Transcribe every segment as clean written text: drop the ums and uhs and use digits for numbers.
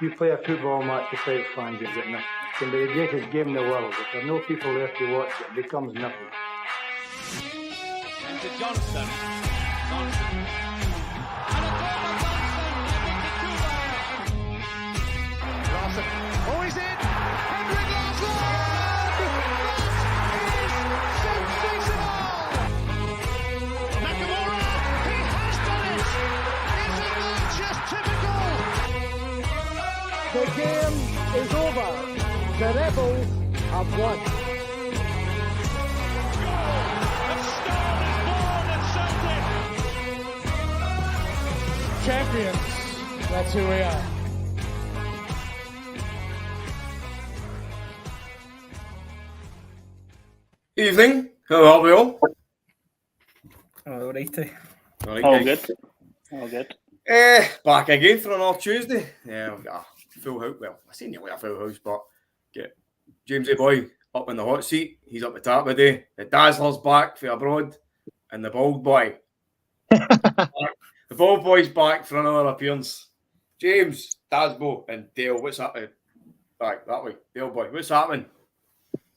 You play a football match without fans, you've got nothing. It can be the greatest game in the world. If there are no people there to watch, it becomes nothing. Into Johnson. Johnson. And a corner Larson. Oh, he's in. Henrik Larsson. That is sensational. Nakamura. He has done it. Isn't that just typical? The game is over. The Rebels have won. A star is born at Celtic. Champions. That's who we are. Evening, how are we all? All righty. All good. All good. Back again for another Tuesday. Yeah, we've got a full house. Well, I say nearly a full house, but get Jamesy boy up in the hot seat. He's up the top today. The Dazzler's back for abroad, and the bald boy. The bald boy's back for another appearance. James, Dazbo, and Dale. What's happening? Back that way, Dale boy. What's happening?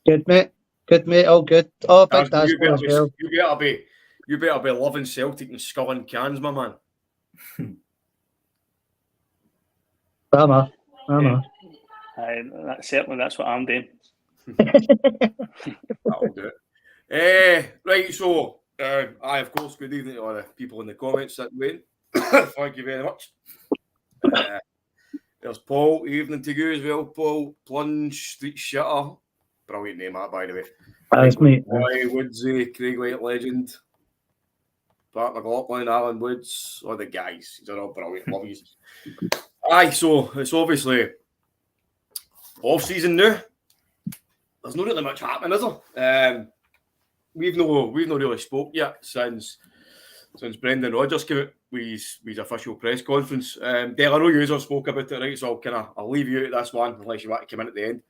Good mate, all good. Oh, big Dazbo, Dazbo as well. You better be loving Celtic and sculling cans, my man. That's what I'm doing. That'll do it. Right, so of course, good evening to all the people in the comments that went. Thank you very much. There's Paul, evening to you as well, Paul. Plunge, Street Shutter. Brilliant name, that, by the way. That's me. Boy, Woodsy, Craig White Legend. Pat McLaughlin, Alan Woods, all the guys. They're all brilliant. Love you. Aye, so it's obviously off season now. There's not really much happening, is there? We've not really spoke yet since Brendan Rodgers came out with his official press conference. Dale, I know you have spoke about it, right? So I'll leave you out of this one unless you want to come in at the end.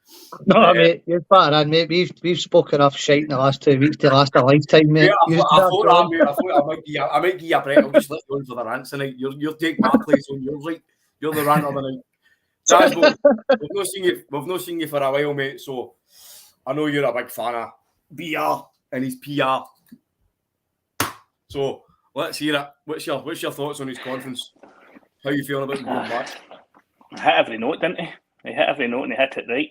No, mate, you're far in, mate. We've spoken enough shite in the last 2 weeks to last a lifetime, mate. Yeah, I thought I might give you a break. I'll just let you on for the rants tonight. You're taking my place on yours, right? You're the ranter tonight. Dazbo, we've not seen you for a while, mate. So I know you're a big fan of BR and his PR. So let's hear it. What's your thoughts on his conference? How you feeling about him going back? He hit every note, didn't he? He hit every note and he hit it right.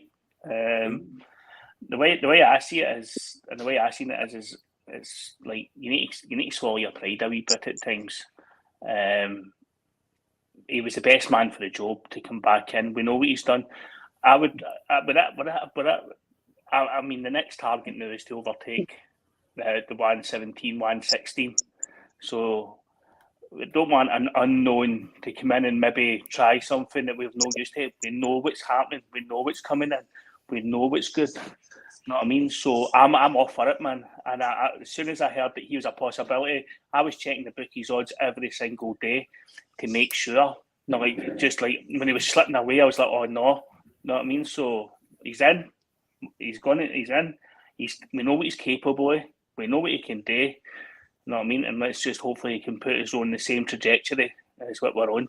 The way I see it is, and the way I seen it is like you need to swallow your pride a wee bit at times. He was the best man for the job to come back in. We know what he's done. I mean, the next target now is to overtake the 117, 116. So we don't want an unknown to come in and maybe try something that we've no used to. We know what's happening. We know what's coming in. We know what's good. You know what I mean? So I'm all for it, man. And as soon as I heard that he was a possibility, I was checking the bookies odds every single day to make sure. No, just like when he was slipping away, I was like, oh no. You know what I mean? So he's in. He's in. We know what he's capable of. We know what he can do. You know what I mean? And let's just hopefully he can put us on the same trajectory as what we're on.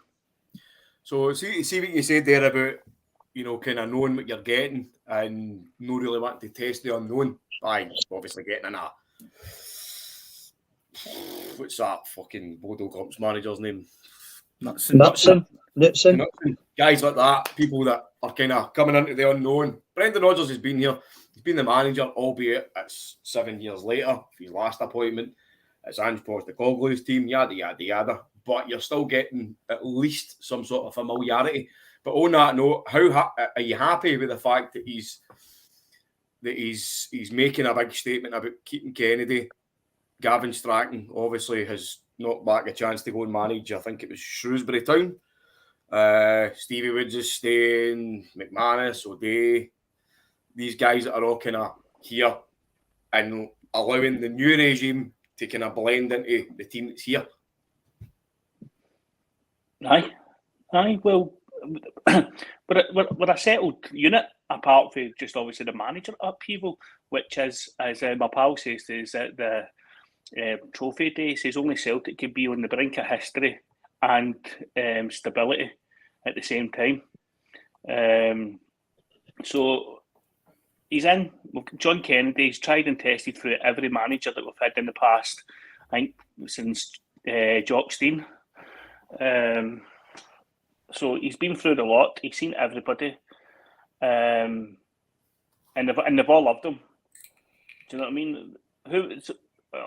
So see what you said there about, kind of knowing what you're getting and not really wanting to test the unknown by obviously getting in a... What's that fucking Bodo Club's manager's name? Knutson. Guys like that, people that are kind of coming into the unknown. Brendan Rodgers has been here. He's been the manager, albeit it's 7 years later, his last appointment. It's Ange Postecoglou's team, yada, yada, yada. But you're still getting at least some sort of familiarity. But on that note, are you happy with the fact that he's making a big statement about keeping Kennedy? Gavin Strachan obviously has knocked back a chance to go and manage, I think it was Shrewsbury Town. Stevie Woods is staying, McManus, O'Day, these guys that are all kind of here and allowing the new regime to kind of blend into the team that's here. Aye. Well, we're a settled unit apart from just obviously the manager upheaval, which is, as my pal says, is that the trophy day says only Celtic could be on the brink of history and stability at the same time. So he's in. John Kennedy's tried and tested through every manager that we've had in the past, I think, since Jock Stein. So he's been through the lot. He's seen everybody. And they've all loved him. Do you know what I mean?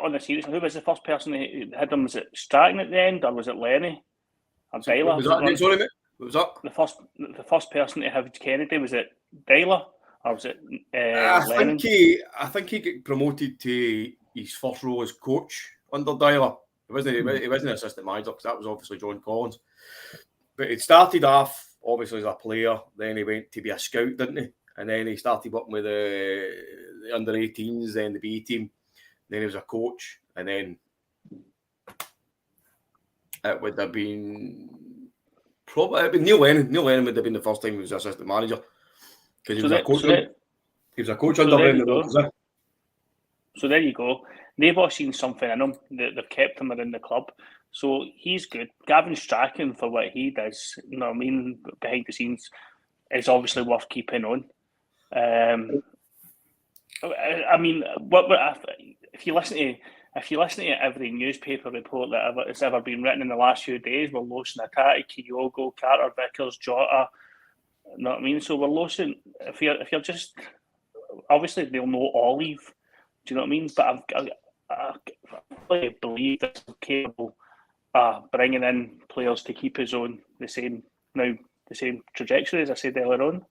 On the series, who was the first person that had him? Was it Stratton at the end, or was it Lenny? Or Dyler? Was that sorry, mate? What was that? The first person to have Kennedy, was it Dyler, or was it Lennon? I think he got promoted to his first role as coach under Dyler. He wasn't an assistant manager, because that was obviously John Collins. But it started off obviously as a player, then he went to be a scout, didn't he? And then he started working with the under 18s, then the B team. Then he was a coach, and then it would have been probably Neil Lennon. Neil Lennon would have been the first time he was assistant manager, because he was a coach. He was a coach under Brendan Rodgers. So there you go. They've all seen something in him that they've kept him within the club. So he's good. Gavin Strachan, for what he does, you know what I mean, behind the scenes, is obviously worth keeping on. I mean, if you listen to every newspaper report that has ever been written in the last few days, we're losing Atati, Kyogo, Carter, Vickers, Jota. You know what I mean? So we're losing. If you're just, obviously they'll know Olive. Do you know what I mean? But I really believe that we're capable of bringing in players to keep us on the same trajectory as I said earlier on.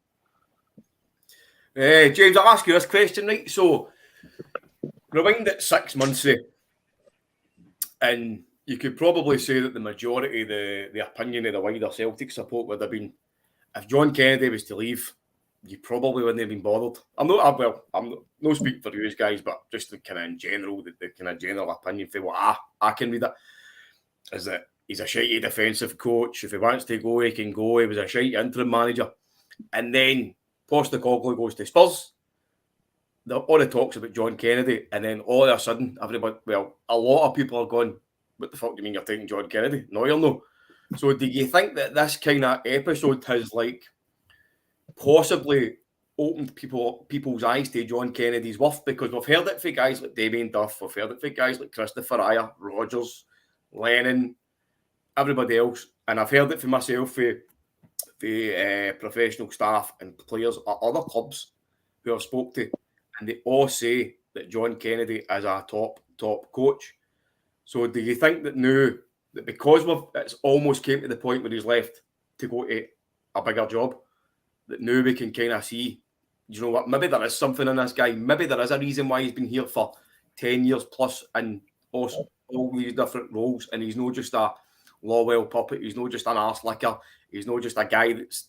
James, I'll ask you this question, right? So, rewind it 6 months ago, and you could probably say that the majority of the opinion of the wider Celtic support would have been, if John Kennedy was to leave, you probably wouldn't have been bothered. I'm not speaking for you guys, but just the kind of in general, the kind of general opinion for what I can read it, is that he's a shitey defensive coach. If he wants to go, he can go. He was a shitey interim manager. And then Postecoglou goes to Spurs. All the talks about John Kennedy, and then all of a sudden, a lot of people are going, what the fuck do you mean you're taking John Kennedy? No, you're no. So do you think that this kind of episode has possibly opened people's eyes to John Kennedy's worth? Because we've heard it for guys like Damien Duff, we've heard it for guys like Christopher Ayer, Rodgers, Lennon, everybody else, and I've heard it for myself for professional staff and players at other clubs who I've spoke to, and they all say that John Kennedy is a top coach. So do you think that now that because it's almost came to the point where he's left to go to a bigger job, that now we can kind of see, you know what, maybe there is something in this guy, maybe there is a reason why he's been here for 10 years plus in all these different roles, and he's not just a Lawwell puppet, he's not just an arse licker, he's not just a guy that's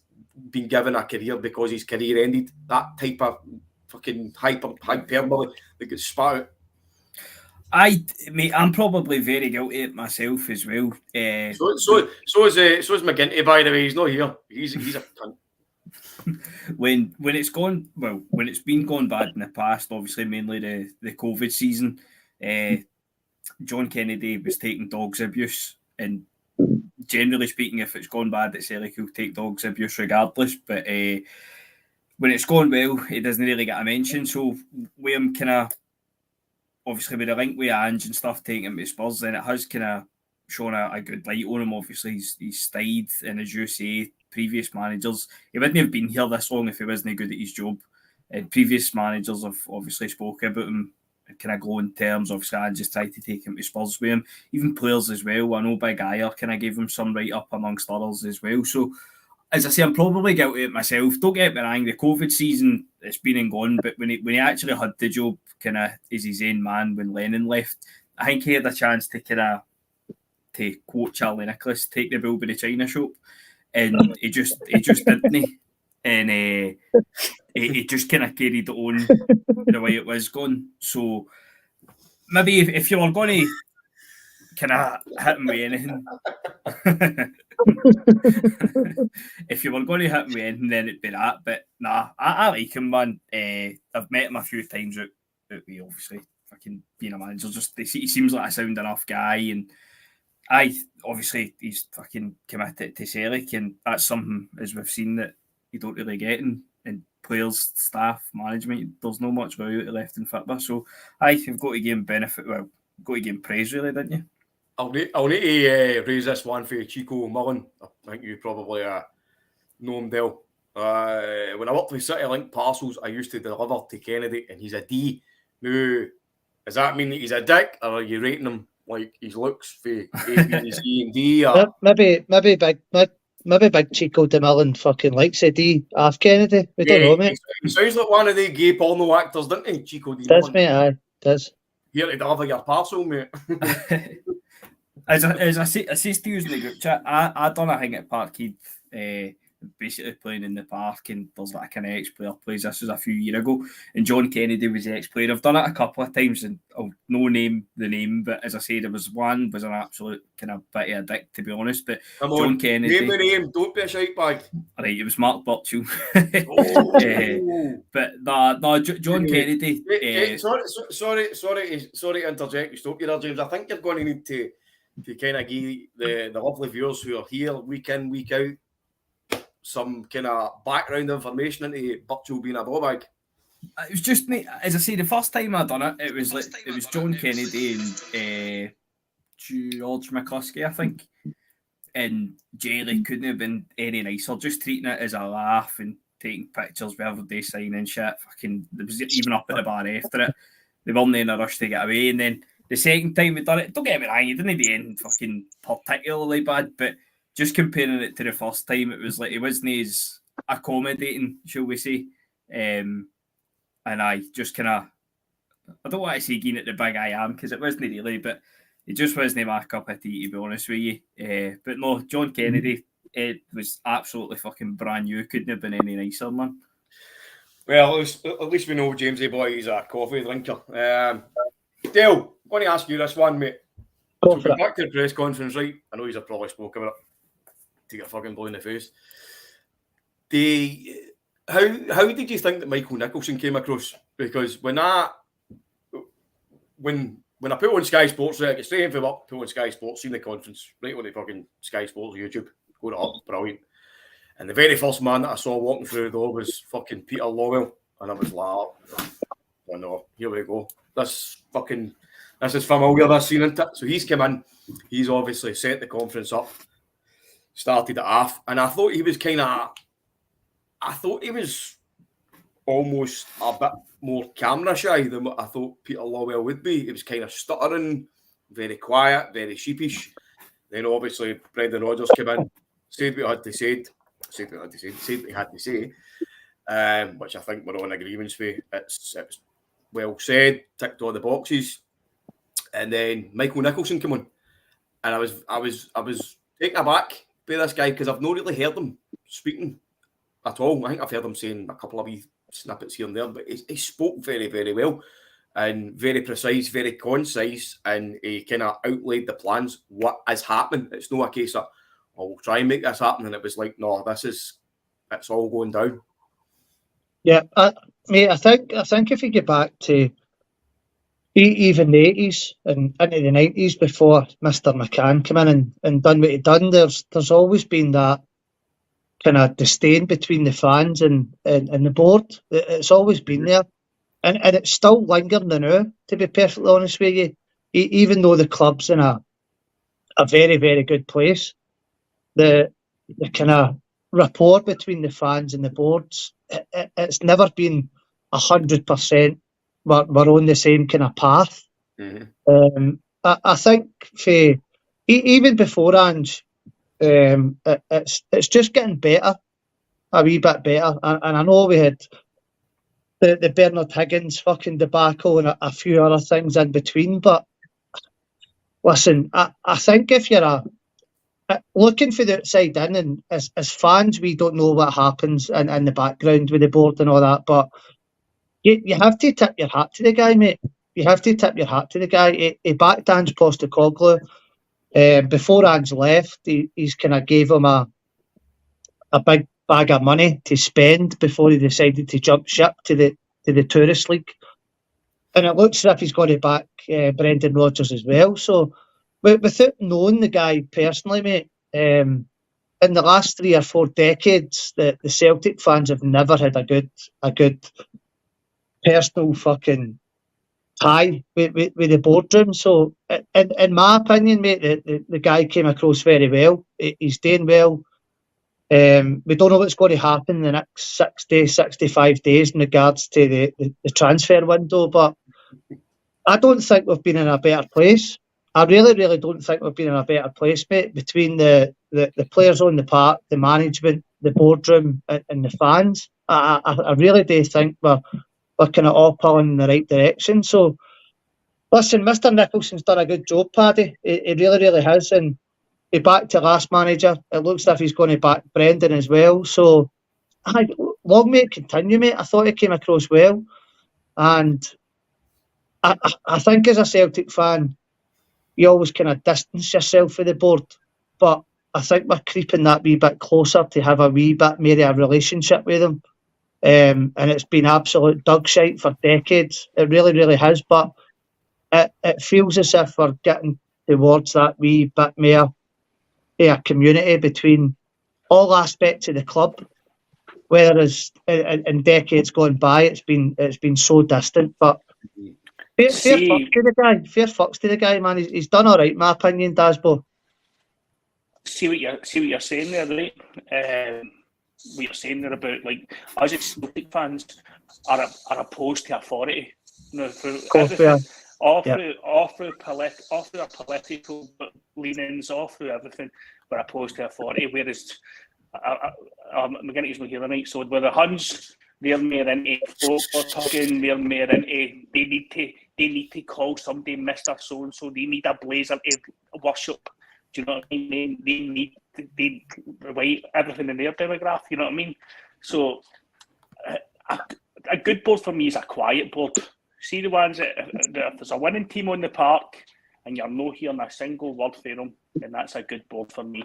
been given a career because his career ended. That type of fucking hyperbole that gets spat out. I'm probably very guilty of it myself as well. So is McGinty, by the way. He's not here. He's a cunt. When it's been gone bad in the past, obviously mainly the COVID season, John Kennedy was taking dogs abuse, and generally speaking, if it's gone bad at Celtic, he'll take dogs abuse regardless. But when it's gone well, he doesn't really get a mention. So with him kind of, obviously with the link with Ange and stuff taking him to Spurs, then it has kind of shown a good light on him. Obviously, he's stayed, and as you say, previous managers, he wouldn't have been here this long if he wasn't good at his job. And previous managers have obviously spoken about him in kind of glowing terms. Obviously, I just tried to take him to Spurs with him. Even players as well. I know Big Ayer kind of gave him some write-up amongst others as well. So, as I say, I'm probably guilty of it myself. Don't get me wrong, the COVID season, it's been and gone, but when he actually had the job kind of as his own man when Lennon left, I think he had a chance to kind of, to quote Charlie Nicholas, take the bull by the china shop, and he just didn't. And he just kind of carried it on the way it was going. So maybe if you were going to kind of hit him with anything, if you were going to hit him with anything, then it'd be that. But nah, I like him, man. I've met him a few times out with obviously fucking being a manager. Just he seems like a sound enough guy, and obviously he's fucking committed to Celtic, and that's something, as we've seen, that you don't really get in players, staff, management. There's no much value left in football. So you've got to give him benefit. Well, got to give him praise, really, didn't you? I'll need to raise this one for Chico Mullen. I think you probably know him well. When I worked with City Link Parcels, I used to deliver to Kennedy, and he's a D. Now, does that mean that he's a dick, or are you rating him like his looks for A, B, C, and D? Or... Maybe big Chico de Millen fucking likes a D off Kennedy. We don't know, mate. He sounds like one of the gay porno actors, doesn't he, Chico de Millen? Does, mate, aye. Does. Here to deliver your parcel, mate. As I say to you in the group chat, I done a thing at Parkhead, basically playing in the park, and there's like an ex-player plays. This was a few years ago, and John Kennedy was the ex-player. I've done it a couple of times, and I'll no name the name, but as I say, there was one was an absolute kind of bit of a dick, to be honest. But Come John on, Kennedy, name the name, don't be a shite bag. Right, it was Mark Burchill. Oh. But no, John Kennedy. Sorry to interject. You stop you there, James. I think you're going to need to kind of give the lovely viewers who are here week in, week out some kind of background information into Burchill being a ball bag. It was just me, as I say, the first time I done it, it was John Kennedy and George McCluskey, I think. And Jerry couldn't have been any nicer, just treating it as a laugh and taking pictures with everybody signing shit. Fucking, there was even up at the bar after it. They weren't in a rush to get away. And then the second time we done it, don't get me wrong, you didn't do anything fucking particularly bad, but just comparing it to the first time, it was like it wasn't as accommodating, shall we say. And I just kind of, I don't want to say giving it the big I am, because it wasn't really, but it just wasn't my cup of tea, to be honest with you. But no, John Kennedy, it was absolutely fucking brand new. Couldn't have been any nicer, man. Well, at least we know Jamesy boy is a coffee drinker. Dale, I'm going to ask you this one, mate. Go for it. Back to the press conference, right? I know you've probably spoke about it. To get fucking blue in the face. How did you think that Michael Nicholson came across? Because when I put on Sky Sports, I get straight in for work, put on Sky Sports, seen the conference, right on the fucking Sky Sports YouTube, got it up, brilliant. And the very first man that I saw walking through the door was fucking Peter Lawwell, and I was like, oh no, here we go. This is familiar, this scene, isn't it? So he's come in, he's obviously set the conference up, started it off, and I thought he was almost a bit more camera shy than what I thought Peter Lawwell would be. He was kind of stuttering, very quiet, very sheepish. Then obviously Brendan Rodgers came in, said what he had to say, which I think we're on agreement with. It was well said, ticked all the boxes, and then Michael Nicholson came on, and I was taken aback by this guy because I've not really heard him speaking at all. I think I've heard him saying a couple of wee snippets here and there, but he spoke very, very well and very precise, very concise, and he kind of outlaid the plans, what is happening. It's not a case of, oh, we'll try and make this happen, and it was like, no, it's all going down. Yeah, mate, I think if you get back to even the 80s and into the 90s before Mr. McCann came in and done what he done, there's always been that kind of disdain between the fans and the board. It's always been there. And it's still lingering now, to be perfectly honest with you. Even though the club's in a very, very good place, the kind of rapport between the fans and the boards, it's never been 100%. We're on the same kind of path. Mm-hmm. I think even before Ange, it's just getting better, a wee bit better. And I know we had the Bernard Higgins fucking debacle and a few other things in between, but listen, I think if you're looking for the outside in, and as fans, we don't know what happens in the background with the board and all that, but you have to tip your hat to the guy, mate. You have to tip your hat to the guy. He backed Ange Postecoglou. Before Ange left, he's kind of gave him a big bag of money to spend before he decided to jump ship to the Tourist League. And it looks as if he's going to back Brendan Rodgers as well. So, without knowing the guy personally, mate, in the last 3 or 4 decades, the Celtic fans have never had a good personal fucking tie with the boardroom. So, in my opinion, mate, the guy came across very well. He's doing well. We don't know what's going to happen in the next 60, 65 days in regards to the transfer window, but I don't think we've been in a better place. I really, really don't think we've been in a better place, mate, between the players on the park, the management, the boardroom, and the fans. I really do think we're kind of all pulling in the right direction. So, listen, Mr. Nicholson's done a good job, Paddy. He really, really has. And he backed the last manager. It looks as if he's going to back Brendan as well. So, long may it continue, mate. I thought he came across well. And I think as a Celtic fan, you always kind of distance yourself from the board. But I think we're creeping that wee bit closer to have a wee bit more of a relationship with them. And it's been absolute dog shite for decades. It really, really has. But it feels as if we're getting towards that wee bit more a community between all aspects of the club. Whereas in decades gone by, it's been so distant. But fair fucks to the guy, man. He's done all right, in my opinion, Dasbo. See what you're saying there, right? What you're saying there about, like, us as Celtic fans are opposed to authority. You know, through everything, all through our political leanings, all through everything, we're opposed to authority. Whereas I'm going to use my here tonight. So with the Huns, they're more into folklore talking. They're more into they need to call somebody Mr. So and so. They need a blazer to worship. Do you know what I mean? They write everything in their demographic. You know what I mean? So a good board for me is a quiet board. See the ones that if there's a winning team on the park and you're not hearing a single word for them, then that's a good board for me.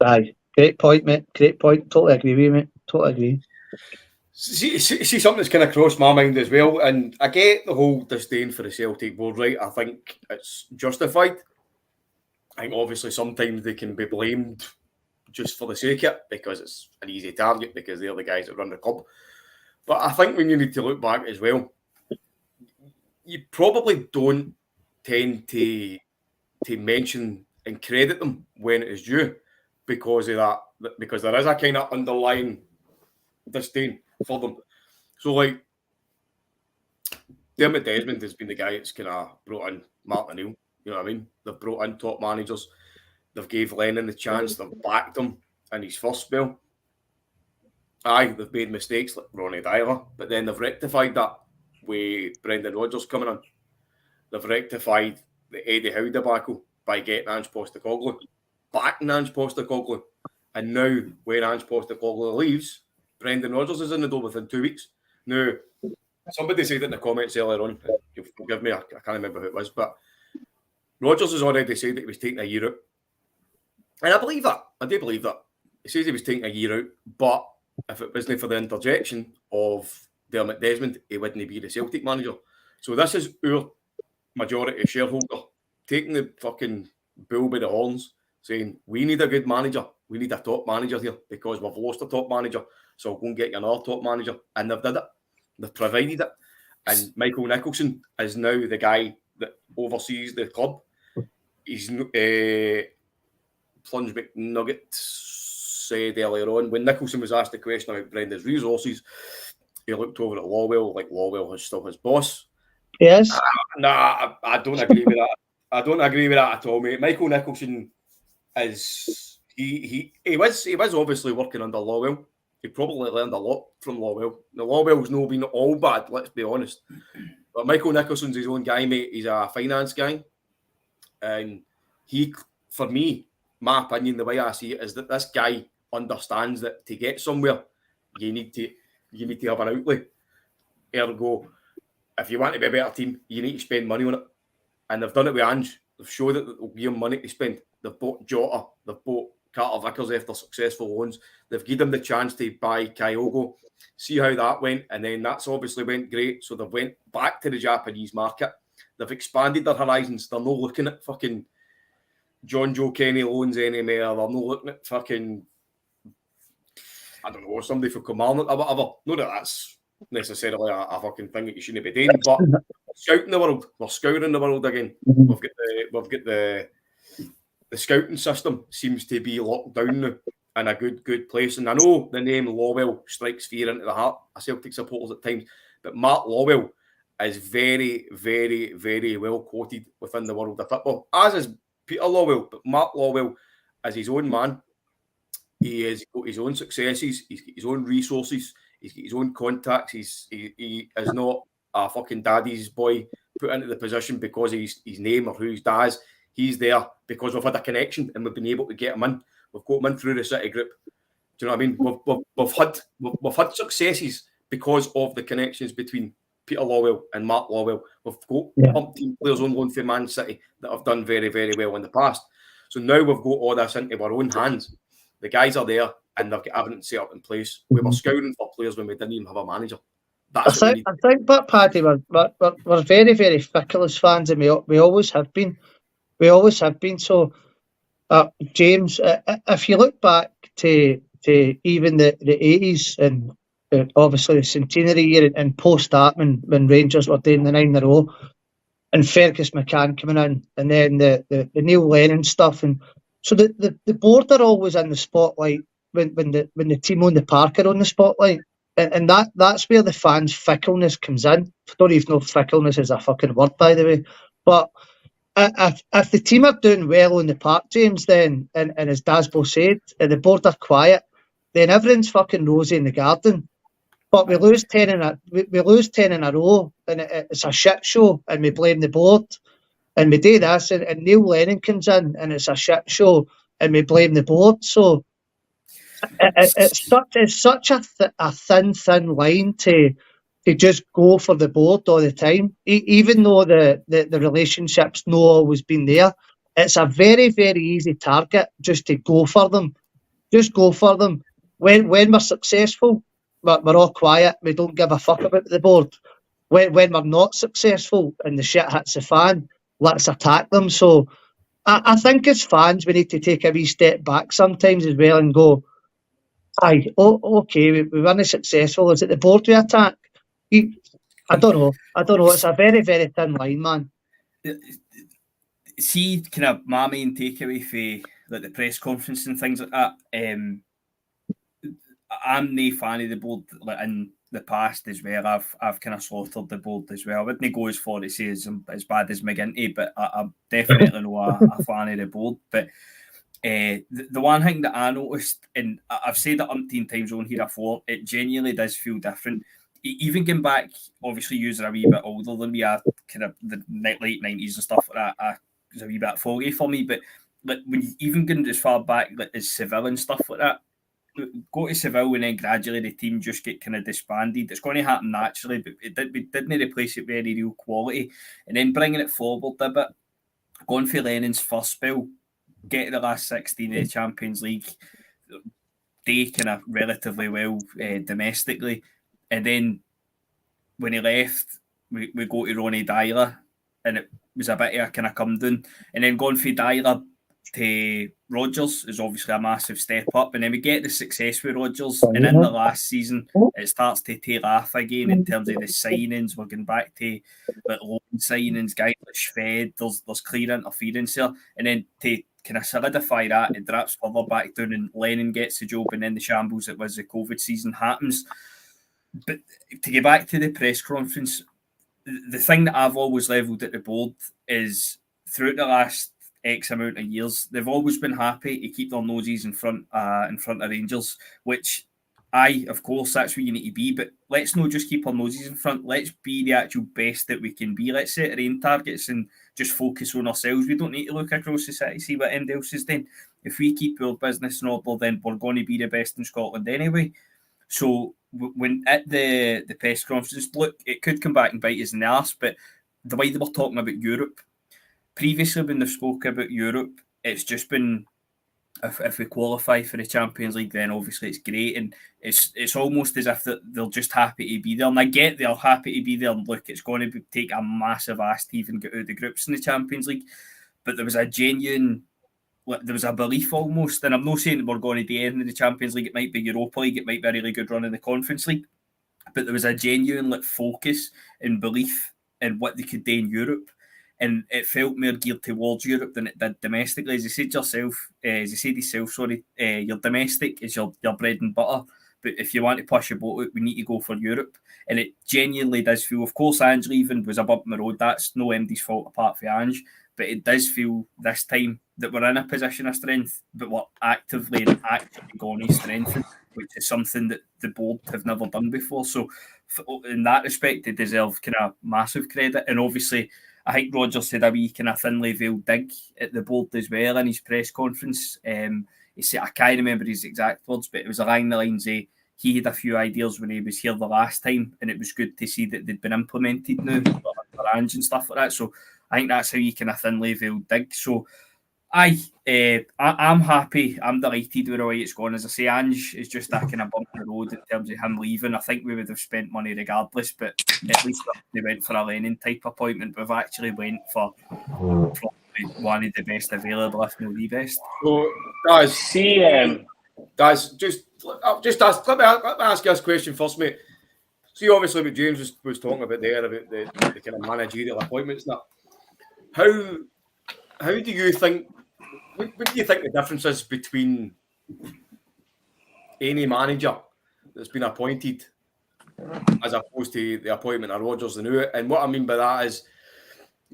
Aye, great point, mate. Great point. Totally agree with you, mate. Totally agree. See something that's kind of crossed my mind as well, and I get the whole disdain for the Celtic board, right? I think it's justified. I think obviously sometimes they can be blamed just for the sake of it because it's an easy target because they're the guys that run the club. But I think when you need to look back as well, you probably don't tend to mention and credit them when it is due because of that, because there is a kind of underlying disdain for them. So, like, Dermot Desmond has been the guy that's kind of brought in Martin O'Neill. You know what I mean? They've brought in top managers. They've gave Lennon the chance. They've backed him in his first spell. Aye, they've made mistakes like Ronnie Dyer, but then they've rectified that with Brendan Rodgers coming in. They've rectified the Eddie Howe debacle by getting Ange Postecoglou, backing Ange Postecoglou. And now, when Ange Postecoglou leaves, Brendan Rodgers is in the door within 2 weeks. Now, somebody said it in the comments earlier on, you'll forgive me, I can't remember who it was, but Rodgers has already said that he was taking a year out. And I believe that. I do believe that. He says he was taking a year out, but if it wasn't for the interjection of Dermot Desmond, he wouldn't be the Celtic manager. So this is our majority shareholder taking the fucking bull by the horns, saying, we need a good manager. We need a top manager here because we've lost a top manager. So go and get you another top manager. And they've did it. They've provided it. And Michael Nicholson is now the guy that oversees the club. He's Plunge McNugget said earlier on, when Nicholson was asked the question about Brendan's resources, he looked over at Lawwell like Lawwell is still his boss. Yes. I don't agree with that. I don't agree with that at all, mate. Michael Nicholson is he was obviously working under Lawwell. He probably learned a lot from Lawwell. Now, Lawwell's not been all bad, let's be honest. But Michael Nicholson's his own guy, mate. He's a finance guy. And he, for me, my opinion, the way I see it, is that this guy understands that to get somewhere, you need to have an outlay. Ergo, if you want to be a better team, you need to spend money on it. And they've done it with Ange. They've showed that they'll give him money to spend. They've bought Jota. They've bought Carter Vickers after successful loans. They've given them the chance to buy Kyogo. See how that went. And then that's obviously went great. So they've went back to the Japanese market. They've expanded their horizons. They're not looking at fucking John Joe Kenny loans anymore. They're not looking at fucking, I don't know, somebody for Kilmarnock or whatever. Not that that's necessarily a fucking thing that you shouldn't be doing, but scouting the world, we're scouring the world again. We've got the scouting system seems to be locked down now in a good place. And I know the name Lawwell strikes fear into the heart of Celtic supporters at times, but Mark Lawwell is very, very, very well quoted within the world of football, as is Peter Lawwell. But Mark Lawwell is his own man. He has got his own successes. He's got his own resources. He's got his own contacts. He is not a fucking daddy's boy put into the position because of his name or who his dad is. He's there because we've had a connection and we've been able to get him in. We've got him in through the City group. Do you know what I mean? We've had successes because of the connections between Peter Lawwell and Mark Lawwell. We've got umpteen players on loan for Man City that have done very, very well in the past. So now we've got all this into our own hands. The guys are there and they've got everything set up in place. We were scouting for players when we didn't even have a manager. I think, but Paddy, we're very, very fickle as fans, and we always have been. We always have been. So, James, if you look back to even the 80s and obviously the centenary year and post that when Rangers were doing the 9 in a row and Fergus McCann coming in and then the Neil Lennon stuff, and so the board are always in the spotlight when the team on the park are on the spotlight, and that's where the fans' fickleness comes in. I don't even know if fickleness is a fucking word, by the way, but if the team are doing well on the park, James, then and as Dasbo said, and the board are quiet, then everyone's fucking rosy in the garden. But we lose 10 in a row, and it's a shit show, and we blame the board, and we do this, and Neil Lennon comes in, and it's a shit show, and we blame the board. So it's such a thin line to just go for the board all the time, even though the relationship's not always been there. It's a very, very easy target just to go for them. Just go for them. When we're successful, we're all quiet. We don't give a fuck about the board. When we're not successful and the shit hits the fan, let's attack them. So I think as fans, we need to take a wee step back sometimes as well and go, aye, okay, we weren't successful. Is it the board we attack? I don't know. It's a very, very thin line, man. See, kind of my main takeaway for like the press conference and things like that. I'm no fan of the board. Like in the past as well, I've kind of slaughtered the board as well. I wouldn't go as far to say as bad as McGinty, but I'm definitely not a fan of the board. But the one thing that I noticed, and I've said it umpteen times on here before, it genuinely does feel different. Even going back, obviously, you're a wee bit older than me, kind of the late 90s and stuff like that. It was a wee bit foggy for me, but like when you even going as far back like as Seville and stuff like that, go to Seville and then gradually the team just get kind of disbanded. It's going to happen naturally, but we didn't replace it with any real quality. And then bringing it forward a bit, going for Lennon's first spell, get to the last 16 of the Champions League, they kind of relatively well domestically. And then when he left, we go to Ronnie Dyler, and it was a bit of a kind of come down. And then going for Dyler to Rodgers is obviously a massive step up. And then we get the success with Rodgers, and in the last season, it starts to tail off again in terms of the signings. We're going back to like loan signings, guys like Shved, there's clear interference there. And then to kind of solidify that, it drops further back down, and Lennon gets the job, and then the shambles that was the COVID season happens. But to get back to the press conference, the thing that I've always levelled at the board is throughout the last X amount of years, they've always been happy to keep their noses in front of Rangers, which of course, that's where you need to be. But let's not just keep our noses in front. Let's be the actual best that we can be. Let's set our own targets and just focus on ourselves. We don't need to look across the city, see what anybody else is doing. If we keep our business in order, then we're going to be the best in Scotland anyway. So when at the press conference, look, it could come back and bite us in the arse, but the way they were talking about Europe, previously when they've spoke about Europe, it's just been, if we qualify for the Champions League, then obviously it's great, and it's almost as if they're just happy to be there. And I get they're happy to be there, and look, it's going to take a massive ass to even get out of the groups in the Champions League, but there was a genuine there was a belief almost, and I'm not saying that we're going to do anything in the Champions League. It might be Europa League, it might be a really good run in the Conference League, but there was a genuine focus and belief in what they could do in Europe, and it felt more geared towards Europe than it did domestically. As you said yourself, your domestic is your bread and butter. But if you want to push your boat out, we need to go for Europe. And it genuinely does feel, of course, Ange leaving was a bump in the road. That's no MD's fault apart from Ange. But it does feel this time that we're in a position of strength, but we're actively and actively going to strengthen, which is something that the board have never done before. So in that respect, they deserve kind of massive credit. And obviously, I think Rodgers said a wee kind of thinly veiled dig at the board as well in his press conference. He said, I can't remember his exact words, but it was along the lines of he had a few ideas when he was here the last time, and it was good to see that they'd been implemented now for Ange and stuff like that. So I think that's how you kind of thinly veiled dig. So I'm happy. I'm delighted with the way it's gone. As I say, Ange is just that kind of bump in the road in terms of him leaving. I think we would have spent money regardless, but at least they went for a Lennon type appointment. We've actually went for one of the best available, if not the best. So, guys, let me ask you this question first, mate. See, obviously, what James was talking about there about the kind of managerial appointments. Now, how do you think? What do you think the difference is between any manager that's been appointed as opposed to the appointment of Rodgers and Hewitt? And what I mean by that is,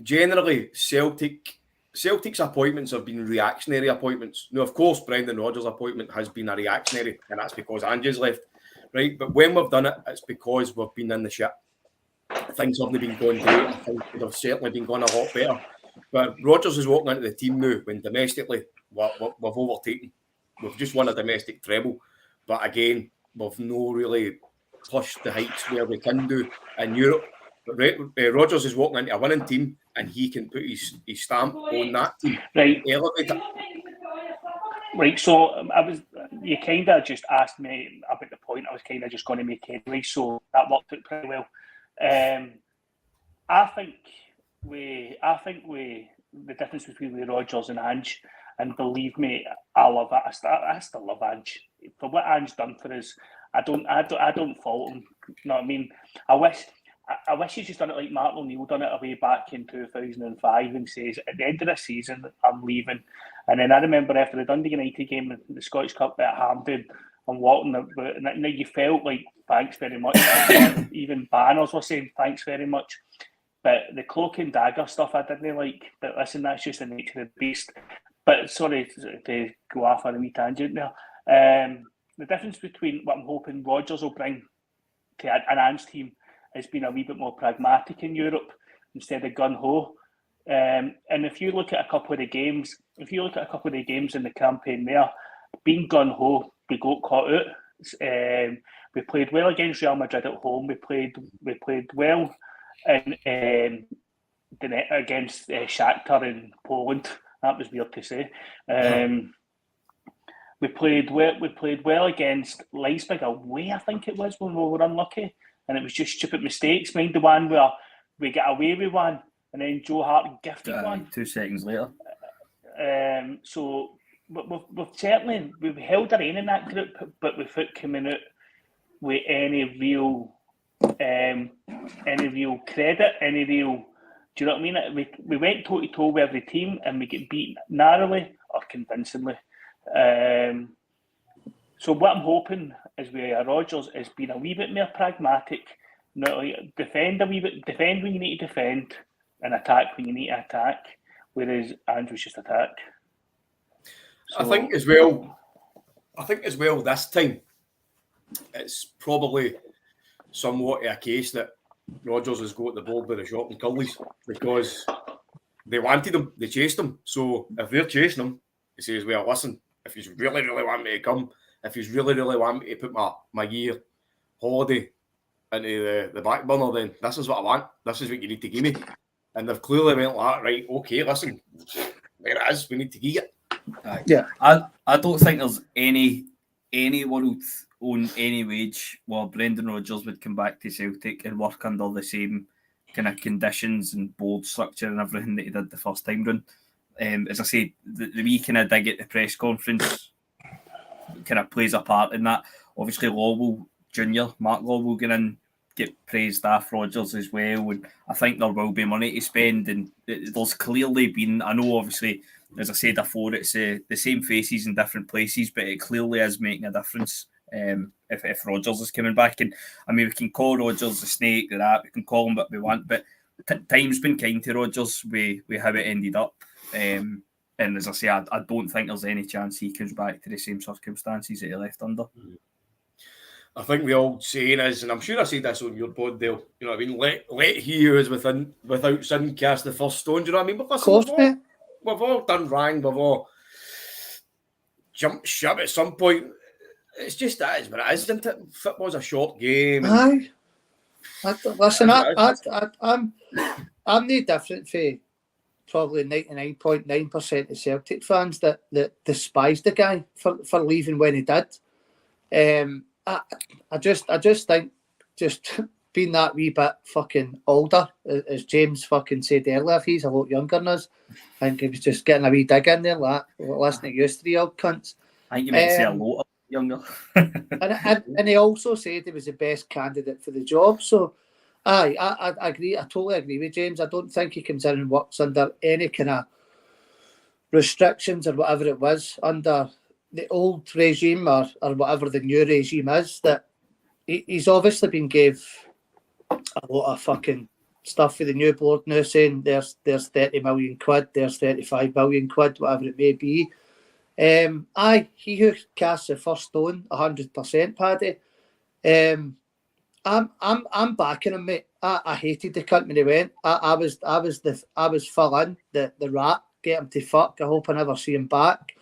generally, Celtic's appointments have been reactionary appointments. Now, of course, Brendan Rodgers' appointment has been a reactionary, and that's because Ange's left, right? But when we've done it, it's because we've been in the shit. Things haven't been going great. Things would have certainly been going a lot better. But Rodgers is walking into the team now when domestically we've overtaken. We've just won a domestic treble. But again, we've no really pushed the heights where we can do in Europe. But Rodgers is walking into a winning team and he can put his stamp on that team. Right. Elevate it. Right, so you kind of just asked me about the point I was kind of just going to make anyway, so that worked out pretty well. I think the difference between Rodgers and Ange, and believe me, I love it. I still love Ange for what Ange's done for us. I don't fault him. You know what I mean? I wish he's just done it like Mark O'Neill done it away back in 2005 and says, at the end of the season, I'm leaving. And then I remember after the Dundee United game in the Scottish Cup at Hampden, I'm walking about, and you felt like, thanks very much. Even banners were saying, thanks very much. But the cloak and dagger stuff I didn't like. But listen, that's just the nature of the beast. But sorry to go off on a wee tangent there. The difference between what I'm hoping Rodgers will bring to an Ange team has been a wee bit more pragmatic in Europe instead of gun-ho. And if you look at a couple of the games in the campaign there, being gun-ho, we got caught out. We played well against Real Madrid at home. We played well against Shakhtar in Poland. That was weird to say. We played well against Leipzig away, I think it was, when we were unlucky. And it was just stupid mistakes. Mind the one where we get away with one and then Joe Hart gifted one. 2 seconds later. So we've certainly held our own in that group, but without coming out with any real credit, any real. Do you know what I mean? We went toe to toe with every team and we get beaten narrowly or convincingly. So what I'm hoping is with Rodgers is being a wee bit more pragmatic, not like defend when you need to defend and attack when you need to attack, whereas Andrew's just attack. So, I think as well this time it's probably somewhat a case that Rodgers has got the ball by the short and curlies because they wanted him, they chased him. So if they're chasing him, he says, well, listen, if you really, really want me to come, if you really, really want me to put my year holiday into the back burner, then this is what I want. This is what you need to give me. And they've clearly went like, right, okay, listen, there it is, we need to give it. Yeah. I don't think there's any world on any wage where Brendan Rodgers would come back to Celtic and work under the same kind of conditions and board structure and everything that he did the first time round. as I say, the wee kind of dig at the press conference kind of plays a part in that. Obviously, Mark Lawwell going in, get praised after Rodgers as well, and I think there will be money to spend, and there's clearly been, I know obviously, as I said before, it's the same faces in different places, but it clearly is making a difference if Rodgers is coming back. And I mean, we can call Rodgers the snake, the rat, we can call him what we want, but time's been kind to Rodgers with how it ended up. And as I say, I don't think there's any chance he comes back to the same circumstances that he left under. I think the old saying is, and I'm sure I said this on your pod, Dale, you know what I mean? Let he who is without sin cast the first stone. Do you know what I mean? But listen, we've all done wrong, we've all jumped ship at some point. It's just that is what it is, isn't it? Football's a short game. Aye. Listen, I'm no different for probably 99.9% of Celtic fans that despise the guy for leaving when he did. I just think just being that wee bit fucking older, as James fucking said earlier, he's a lot younger than us. I think he was just getting a wee dig in there, like listening to you three old cunts. I think you might say a lot younger. and he also said he was the best candidate for the job. So, I agree. I totally agree with James. I don't think he comes in and works under any kind of restrictions or whatever it was under the old regime or whatever the new regime is. That he's obviously been gave a lot of fucking stuff for the new board now, saying there's 30 million quid, there's 35 million quid, whatever it may be. He who casts the first stone, 100%, Paddy. I'm backing him, mate. I hated the cunt when he went. I was full in the rat, get him to fuck. I hope I never see him back.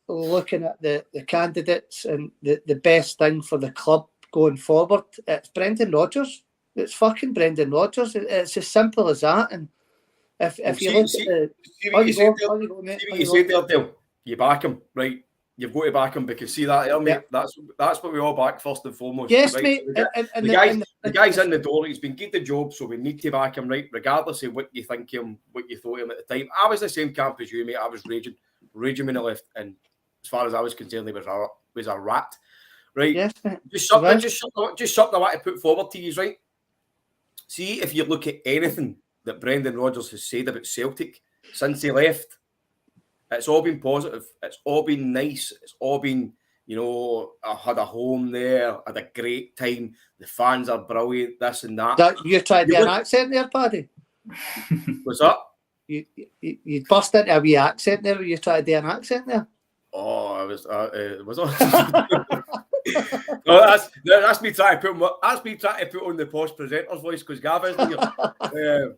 Looking at the candidates and the best thing for the club going forward, it's Brendan Rodgers. It's fucking Brendan Rodgers. It's as simple as that. And if you look at you said there, Dale, you back him, right? You've got to back him because see that there, mate. Yeah. That's what we all back first and foremost. Yes, right? mate. So the guy's in the door. He's been given the job, so we need to back him, right? Regardless of what you think him, what you thought him at the time. I was the same camp as you, mate. I was raging when he left, and as far as I was concerned, he was a rat, right? Yes, mate. Just something I want to put forward to you, right? See, if you look at anything that Brendan Rodgers has said about Celtic since he left, it's all been positive. It's all been nice. It's all been, I had a home there, had a great time. The fans are brilliant, this and that. You tried to do an accent there, Paddy? What's that? You burst into a wee accent there. You tried to do an accent there? Oh, I was no, that's me trying to put on the post presenter's voice because Gav isn't here.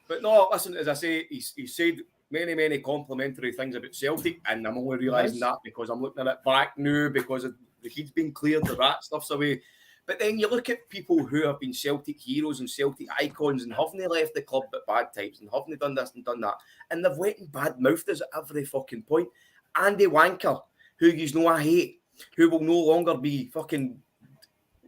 But no, listen, as I say, he said many complimentary things about Celtic, and I'm only realising that because I'm looking at it back now because the heat's been cleared, the rat stuff's away. But then you look at people who have been Celtic heroes and Celtic icons and haven't they left the club at bad times and haven't they done this and done that, and they've went and bad-mouthed us at every fucking point. Andy Wanker, who you know I hate, who will no longer be fucking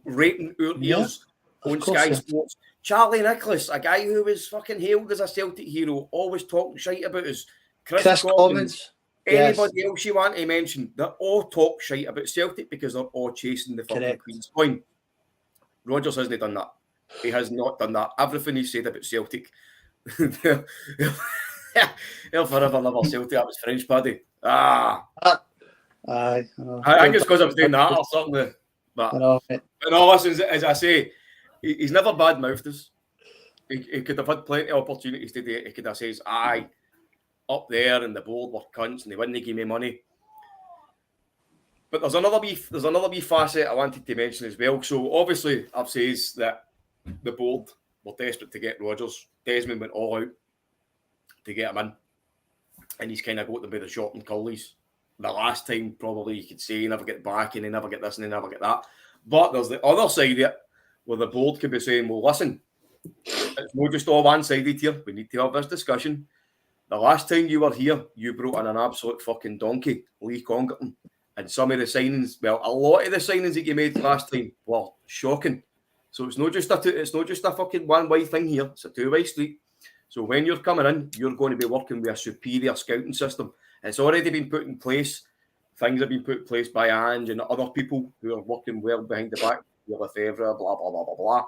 rating our ears on Sky Sports. Charlie Nicholas, a guy who was fucking hailed as a Celtic hero, always talking shite about us. Chris Commons. Anybody else you want to mention, they all talk shite about Celtic because they're all chasing the fucking Queen's coin. Rodgers hasn't done that. He has not done that. Everything he said about Celtic, he'll forever love our Celtic. That was French, Paddy. I think it's because I was doing that or something. But no, listen, as I say, he's never bad-mouthed us. He could have had plenty of opportunities today. He could have said, aye, up there and the board were cunts and they wouldn't give me money. But there's another wee facet I wanted to mention as well. So obviously I've said that the board were desperate to get Rodgers. Desmond went all out to get him in. And he's kind of got them by the short and curlies. The last time probably you could say he never get back and he never get this and he never get that. But there's the other side of it where the board could be saying, well, listen, it's not just all one-sided here. We need to have this discussion. The last time you were here, you brought in an absolute fucking donkey, Lee Congerton. And some of the signings, well, a lot of the signings that you made last time were shocking. So it's not just a fucking one-way thing here. It's a two-way street. So when you're coming in, you're going to be working with a superior scouting system. It's already been put in place. Things have been put in place by Ange and other people who are working well behind the back. Lefebvre, blah, blah, blah, blah, blah.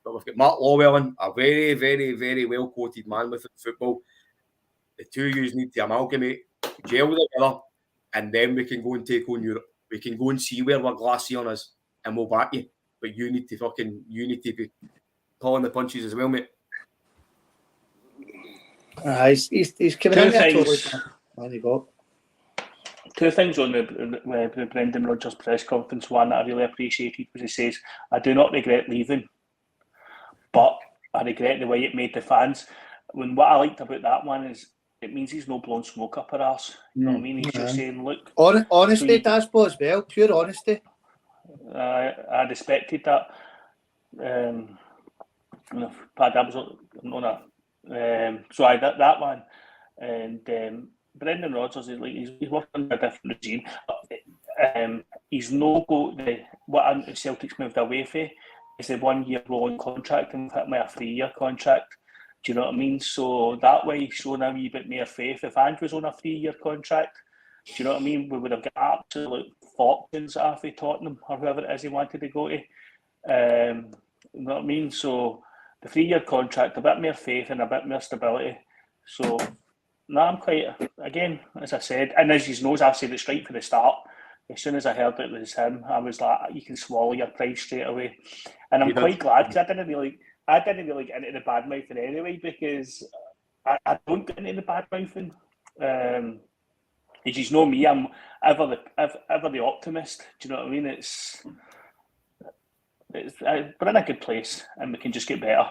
But we've got Mark Lawwell, a very, very, very well-quoted man with football. The two of you need to amalgamate, gel together, and then we can go and take on Europe. We can go and see where we're glassy on us, and we'll back you. But you need to be pulling the punches as well, mate. He's coming in there totally. There you go. Two things on the Brendan Rodgers press conference. One that I really appreciated was he says, "I do not regret leaving, but I regret the way it made the fans." When what I liked about that one is it means he's not blowing smoke up our arse. You know what I mean? He's just saying, "Look, honesty, Daspo, as well, pure honesty." I respected that. So I that one, and Brendan Rodgers is like he's working a different regime. He's no go what Celtic's moved away from is the 1 year rolling contract and hit me a 3 year contract. Do you know what I mean? So that way, showing a wee bit more faith. If Ange was on a 3 year contract, do you know what I mean? We would have got absolute fortunes after Tottenham or whoever it is he wanted to go to. You know what I mean? So the 3 year contract, a bit more faith and a bit more stability. So no, I'm quite, again, as I said, and as you know, I've said it straight from the start. As soon as I heard it was him, I was like, you can swallow your pride straight away. And I'm quite glad because I didn't really get into the bad mouthing anyway, because I don't get into the bad mouthing. As you know me, I'm ever the optimist. Do you know what I mean? We're in a good place and we can just get better.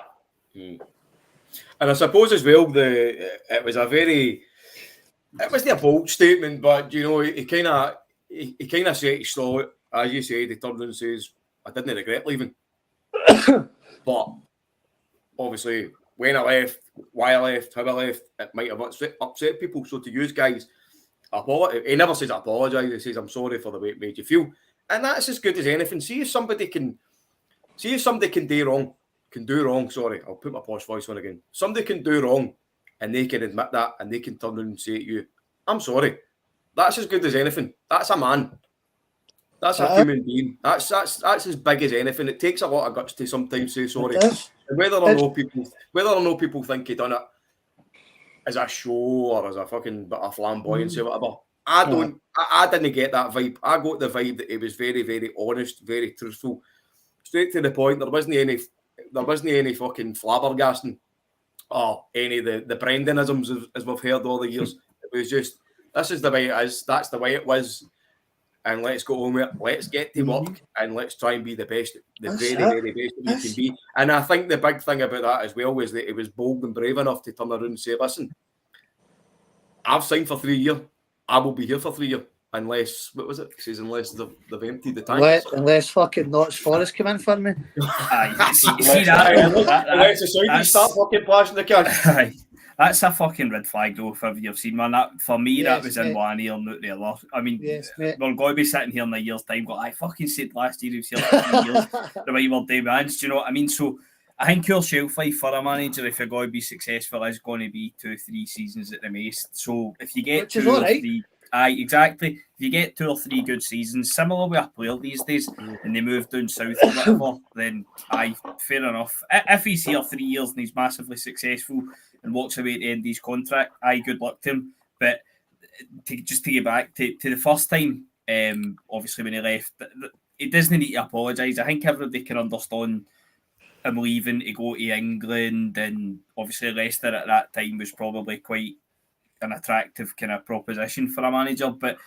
And I suppose as well, it was a bold statement, but you know, he kind of set his stall. As you said, he turned and says, "I didn't regret leaving," but obviously, when I left, why I left, how I left, it might have upset people. So to use guys, he never says I apologise. He says I'm sorry for the way it made you feel, and that's as good as anything. See if somebody can do wrong. Can do wrong, sorry, I'll put my posh voice on again. Somebody can do wrong and they can admit that and they can turn around and say to you, "I'm sorry." That's as good as anything. That's a man. That's a human being. That's as big as anything. It takes a lot of guts to sometimes say sorry. And whether or not people think he done it as a show or as a fucking bit of flamboyance or whatever, I didn't get that vibe. I got the vibe that he was very, very honest, very truthful, straight to the point. There wasn't any fucking flabbergasting or any of the Brendanisms as we've heard all the years. It was just, this is the way it is, that's the way it was, and let's go home with it. Let's get to work and let's try and be the best, very best that we can be. And I think the big thing about that as well was that he was bold and brave enough to turn around and say, "Listen, I've signed for 3 years. I will be here for 3 years. Unless, what was it? He says, unless they've emptied the tank. Unless fucking Notts Forest come in for me. Unless the Saudis start fucking flashing the cash. That's a fucking red flag though, if ever you've seen, man. That, for me, that was in one ear, not the other. I mean, we're going to be sitting here in a year's time going, I fucking said last year he was here for 3 years. The way we're doing managed, do you know what I mean? So I think your shelf life for a manager, if you're going to be successful, is going to be 2-3 seasons at the most. So if you get Which is all right. Exactly. If you get 2 or 3 good seasons, similar with a player these days, and they move down south or whatever, then fair enough. If he's here 3 years and he's massively successful and walks away at the end of his contract, good luck to him. But to get back to the first time, obviously when he left, he doesn't need to apologise. I think everybody can understand him leaving to go to England, and obviously Leicester at that time was probably quite an attractive kind of proposition for a manager, but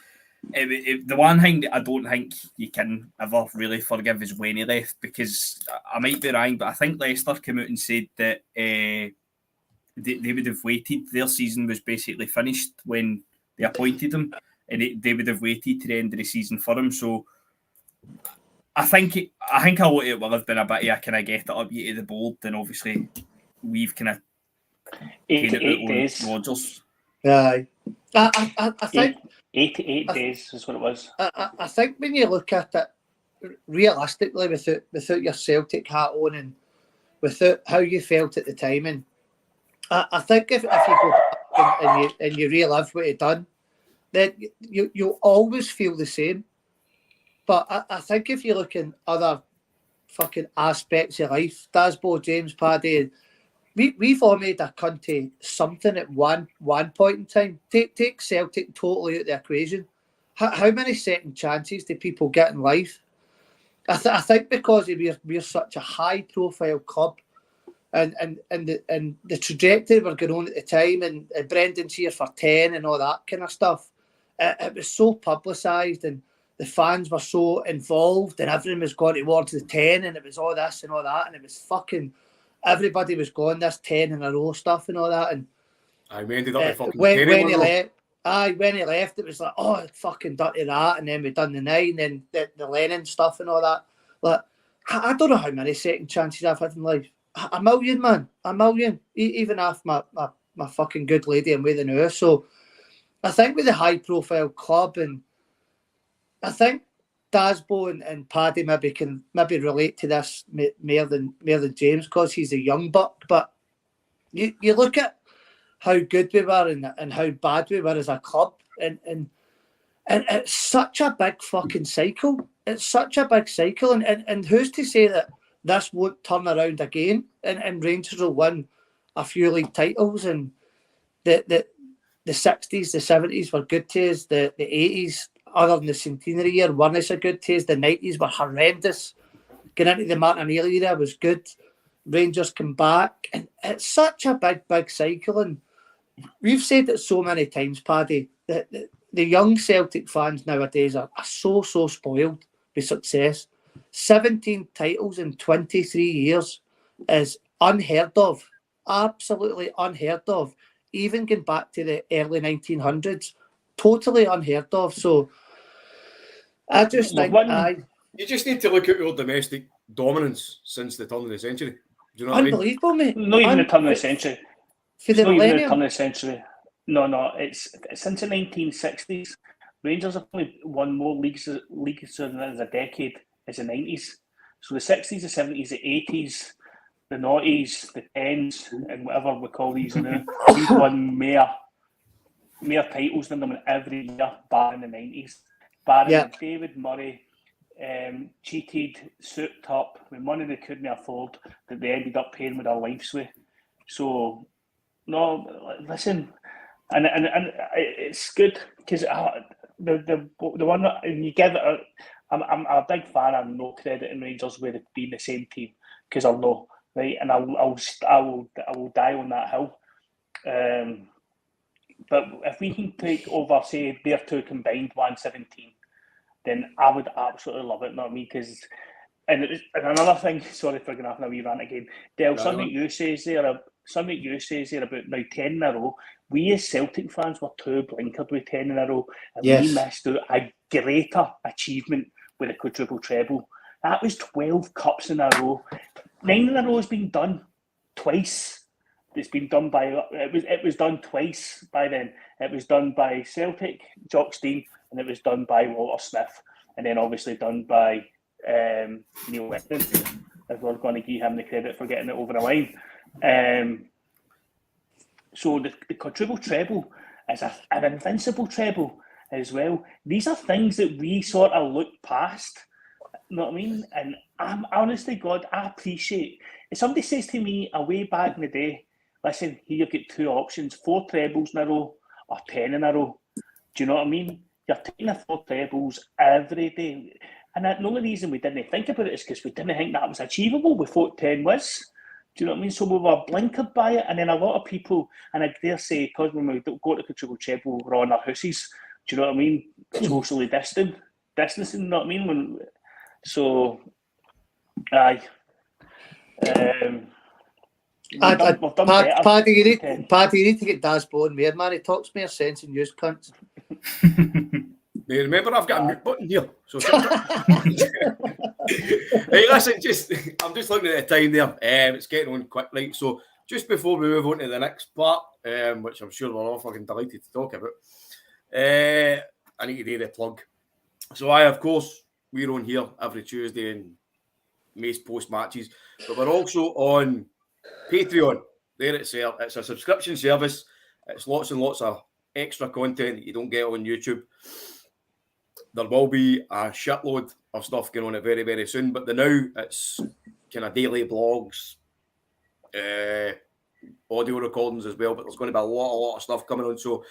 the one thing that I don't think you can ever really forgive is when he left, because I might be wrong, but I think Leicester came out and said that they would have waited. Their season was basically finished when they appointed him, and they would have waited to the end of the season for him. So I think a lot of it will have been a bit of a kind of get it up you to the board, and obviously we've kind of 8 days. Rodgers. Yeah, I think 8 days is what it was. I think when you look at it realistically, without your Celtic hat on and without how you felt at the time, and I think if you go back and you relive what he done, then you'll always feel the same. But I think if you look in other fucking aspects of life, Dasbo, James, Paddy, we've all made a country something at one point in time. Take Celtic totally out of the equation. How many second chances do people get in life? I think because we're such a high profile club, and the trajectory we're going on at the time, and Brendan's here for 10 and all that kind of stuff. It was so publicised, and the fans were so involved, and everyone was going towards the 10, and it was all this and all that, and it was fucking everybody was going this 10 in a row stuff and all that. And we ended up with fucking when terrible, he left. When he left, it was like, oh, fucking dirty that, and then we done the 9, then the Lennon stuff and all that. Like, I don't know how many second chances I've had in life. A million, man, a million. Even after my fucking good lady and with the nurse. So I think with the high profile club, and I think Dasbo and Paddy maybe can relate to this more than James, because he's a young buck. But you look at how good we were and how bad we were as a club, and it's such a big fucking cycle. It's such a big cycle, and who's to say that this won't turn around again, and Rangers will win a few league titles, and the 60s, the 70s were good to us, the 80s, other than the centenary year, weren't so good to us, the 90s were horrendous. Getting into the Martinelli era was good. Rangers come back, and it's such a big cycle, and we've said it so many times, Paddy, that the young Celtic fans nowadays are so spoiled with success. 17 titles in 23 years is unheard of. Absolutely unheard of. Even going back to the early 1900s, totally unheard of. So I just think you just need to look at our domestic dominance since the turn of the century. Do you know what unbelievable, I mean? mate. Not even the turn of the century. For the not even the millennium. turn of the century. No. It's since the 1960s. Rangers have only won more leagues in a decade as the 90s. So the 60s, the 70s, the 80s, the 90s, the 10s, and whatever we call these now, we've won more titles than them in every year, barring the 90s. Barring David Murray cheated, souped up, with money they couldn't afford, that they ended up paying with their lives with. So, no, listen, and it's good, because the one that you give it, I'm a big fan of no credit in Rangers with it being the same team, because I'll know, right, and I will die on that hill. But if we can take over, say, their two combined 117, then I would absolutely love it, not me, because. And another thing, sorry for going off on a wee rant again, Del, something you says there about now 10 in a row. We as Celtic fans were too blinkered with 10 in a row, and we missed out a greater achievement with a quadruple treble. That was 12 cups in a row. 9 in a row has been done twice. It's been done by it was done twice by then. It was done by Celtic, Jock Stein, and it was done by Walter Smith, and then obviously done by Neil Lennon, if we're going to give him the credit for getting it over the line. So the quadruple treble is an invincible treble as well. These are things that we sort of look past. You know what I mean? And I'm honestly, God, I appreciate if somebody says to me way back in the day, listen, here you've got two options, 4 trebles in a row or 10 in a row. Do you know what I mean? You're taking the 4 trebles every day. And the only reason we didn't think about it is because we didn't think that was achievable. We thought 10 was. Do you know what I mean? So we were blinkered by it. And then a lot of people, and I dare say, because when we go to the triple treble, we're on our houses. Do you know what I mean? Socially distancing, you know what I mean? Aye. Paddy, you need to get Dasbo in there, man. He talks more sense than you cunts. Hey, remember, I've got a mute button here. So hey, listen, I'm just looking at the time there. It's getting on quickly. So just before we move on to the next part, which I'm sure we're all fucking delighted to talk about, I need to do the plug. So of course, we're on here every Tuesday and Mace post matches, but we're also on Patreon. there it's there. It's a subscription service. It's lots and lots of extra content that you don't get on YouTube. There will be a shitload of stuff going on it very, very soon. But now it's kind of daily blogs, audio recordings as well. But there's going to be a lot of stuff coming on. So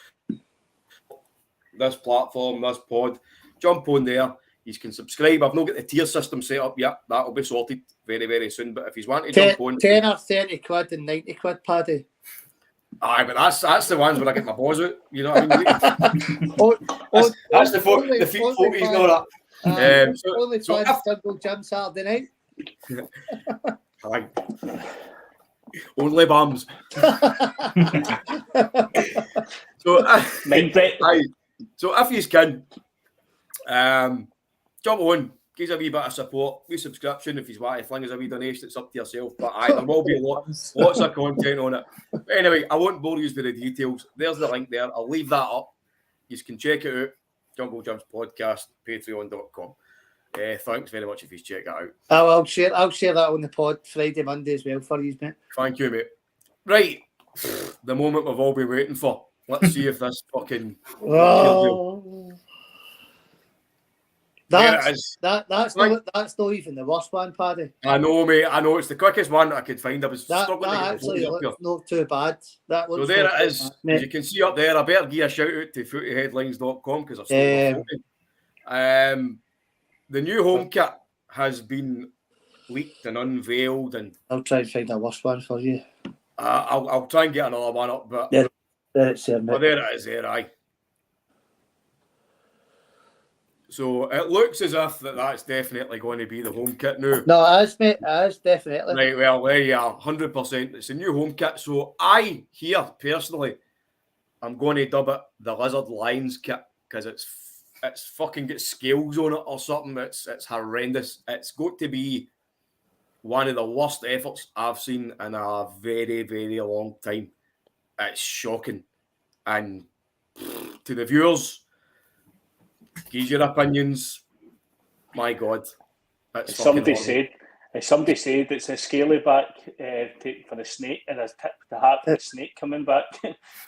this platform, this pod, jump on there. You can subscribe. I've not got the tier system set up yet. That'll be sorted very, very soon. But if you want to jump on, 10 or 30 quid and 90 quid, Paddy. Aye, but that's the ones where I get my balls out. You know what I mean? That's the feet floaties and all that. Only fans Jungle Gym Saturday night. Aye. Only bums. So if you can, jump on, give us a wee bit of support, wee subscription. If you want to fling us a wee donation, it's up to yourself. But there will be lots of content on it. But anyway, I won't bore you with the details. There's the link there. I'll leave that up. You can check it out. Jungle Jumps Podcast, patreon.com. Thanks very much if you check that out. I'll share that on the pod Friday, Monday as well for you, mate. Thank you, mate. Right, the moment we've all been waiting for. Let's see if this fucking... That's not even the worst one, Paddy. I know, mate. I know it's the quickest one I could find. I was struggling to get actually looks not too bad. So there it is. As you can see up there, I better give a shout out to footyheadlines.com because I've still got the new home kit has been leaked and unveiled, and I'll try and find a worse one for you. I'll try and get another one up, but there it's there, mate. Well, there it is. There, aye. So it looks as if that's definitely going to be the home kit now. No, it is, mate. It is definitely. Right, well, there you are, 100%. It's a new home kit. So I, here, personally, I'm going to dub it the Lizard Lions kit because it's fucking got scales on it or something. It's horrendous. It's got to be one of the worst efforts I've seen in a very, very long time. It's shocking. And to the viewers... Give your opinions. My God, as somebody said it's a scaly back for the snake, and a tip to heart for the snake coming back.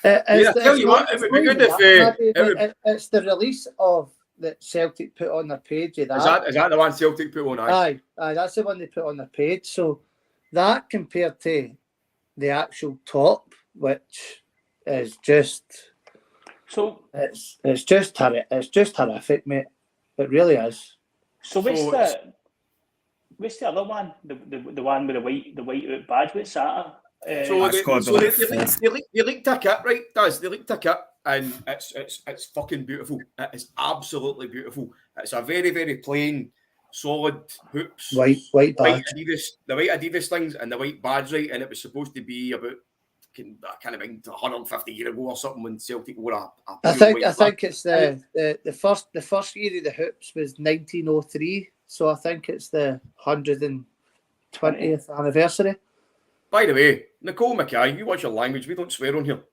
I tell you what, it would be good if it's the release of that Celtic put on their page. Is that the one Celtic put on? Aye, that's the one they put on their page. So that compared to the actual top, which is just. So it's just horrific, mate. It really is. So what's the other one? The one with the white out badge. What's that? They leaked a kit, right? They leaked a kit, and it's fucking beautiful. It is absolutely beautiful. It's a very, very plain, solid hoops, white badge. The white Adidas things and the white badge, right? And it was supposed to be about. Kind of 150 years ago or something when Celtic wore a I think it's the first year of the hoops was 1903, so I think it's the 120th anniversary. By the way, Nicole Mackay, you watch your language. We don't swear on here.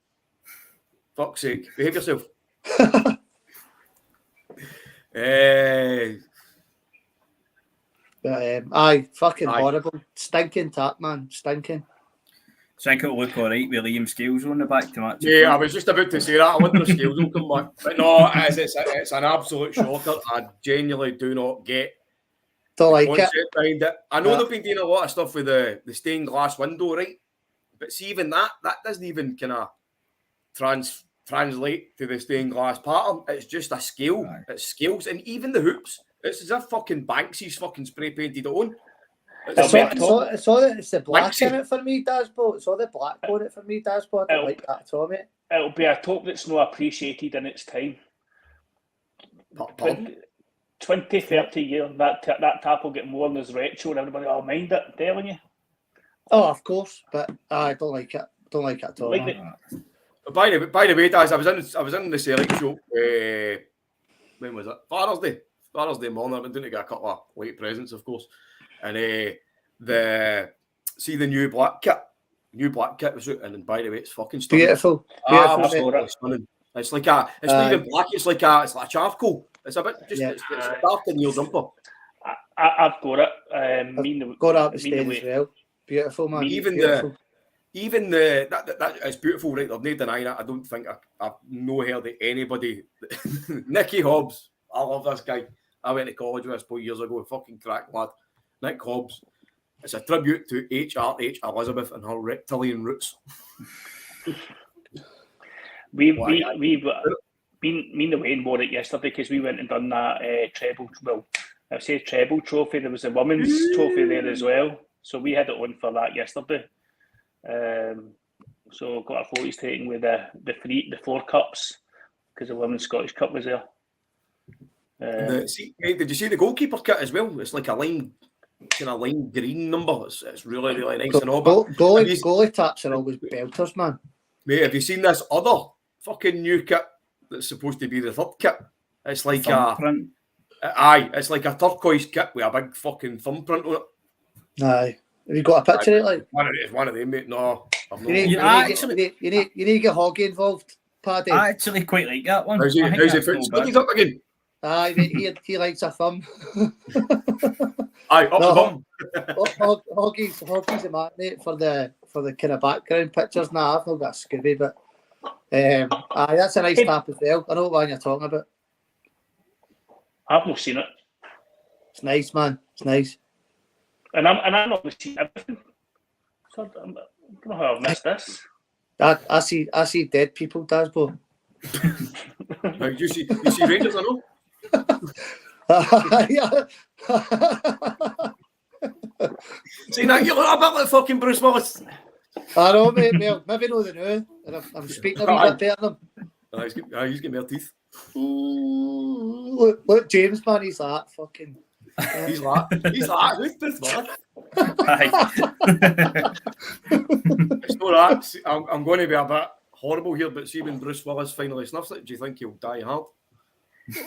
Fuck's sake, behave yourself. Fucking horrible, stinking tap, man, stinking. I think it'll look all right with Liam Scales on the back to match. Yeah, I was just about to say that. I wonder if Scales will come back. But no, it's an absolute shocker. I genuinely do not get the concept behind it. I know they've been doing a lot of stuff with the stained glass window, right? But see, even that doesn't even kind of translate to the stained glass pattern. It's just a scale. Right. It's scales. And even the hoops, it's as if fucking Banksy's fucking spray painted it on. It's the black in it for me, Dasbo. It's all the black on it for me, Dasbo. I don't like that at all, mate. It'll be a top that's not appreciated in its time. 20, 30 years, that tap will get more than his retro and everybody will mind it, I'm telling you. Oh, of course, but I don't like it. Don't like it at all. By the way, Daz, I was in the Celtic show. When was it? Father's Day morning. I've been doing to get a couple of late presents, of course. And the new black kit was out, and by the way, it's fucking stunning. Beautiful. Absolutely stunning. It's like not even black. It's like a charcoal. It's a bit just it's dark in your jumper. I've got it. Got it up the stairs as well. Beautiful, man. Even beautiful. even that it's beautiful, right? There's no denying it. I don't think I've no heard of anybody. Nicky Hobbs, I love this guy. I went to college with this boy years ago. Fucking crack lad. Nick Hobbs. It's a tribute to H.R.H. Elizabeth and her reptilian roots. Me and Wayne wore it yesterday because we went and done that treble. Well, I say treble trophy. There was a women's trophy there as well, so we had it on for that yesterday. So got our photos taken with the 4 cups because the women's Scottish Cup was there. Did you see the goalkeeper kit as well? It's like a lime green number. It's really nice and all. Goalie taps are always belters, man. Mate, have you seen this other fucking new kit that's supposed to be the third kit? It's like it's like a turquoise kit with a big fucking thumbprint on it. Aye. Have you got a picture of it? It's one of them, mate. No, I've not. You need to get Hoggy involved, Paddy. I actually quite like that one. How's he foot up again? Aye, he likes a thumb. Aye, up the bum. Hoggy's a man, mate, for the kind of background pictures. Nah, I've not got a Scooby, but aye, that's a nice tap as well. I know what one you're talking about. I've not seen it. It's nice, man. It's nice. And I'm not seen everything. So I don't know how I've missed this. I see dead people, Dasbo. You see Rangers, I know. See, now you look a bit like fucking Bruce Willis. I know, mate. Maybe know the new. I'm speaking a wee bit better than him. He's got more teeth. Look, James, man, he's that fucking. He's that. Who's this man? It's not that. I'm going to be a bit horrible here, but see when Bruce Willis finally snuffs it, do you think he'll die hard?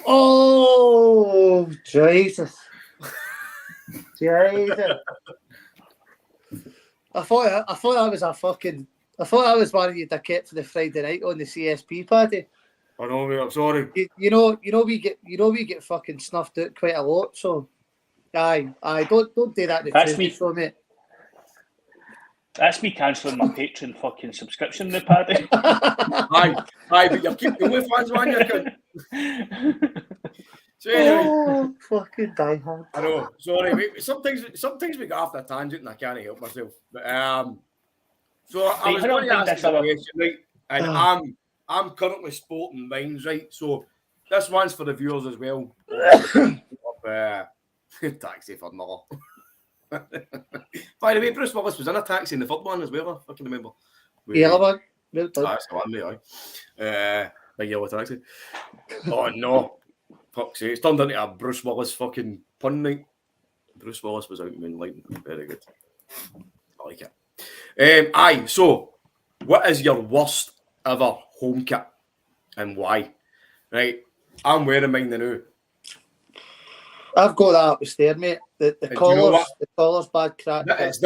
Oh, Jesus. Jesus. I thought that was one of you that kept for the Friday night on the CSP party. I know, mate, I'm sorry. You know we get fucking snuffed out quite a lot, so aye, don't do that. That's me, so, mate. That's me cancelling my Patreon fucking subscription, the Paddy. aye, but you keep the only fans on your account. So anyway, fucking die hard. I know. Sorry, mate. Sometimes we go off the tangent and I can't help myself. But so I was going to ask you a question, right? And I'm currently sporting mines, right? So this one's for the viewers as well. Taxi for Muller. By the way, Bruce Willis was in a taxi in the third one as well. I can remember. Yellow one. That's the one, mate. Big yellow taxi. Oh no. Fuck's sake. It's turned into a Bruce Willis fucking pun night. Bruce Willis was out in Moonlight. Very good. I like it. Aye, so what is your worst ever home kit and why? Right. I'm wearing mine now. I've got that up the stair, mate. The collar's bad crack. It's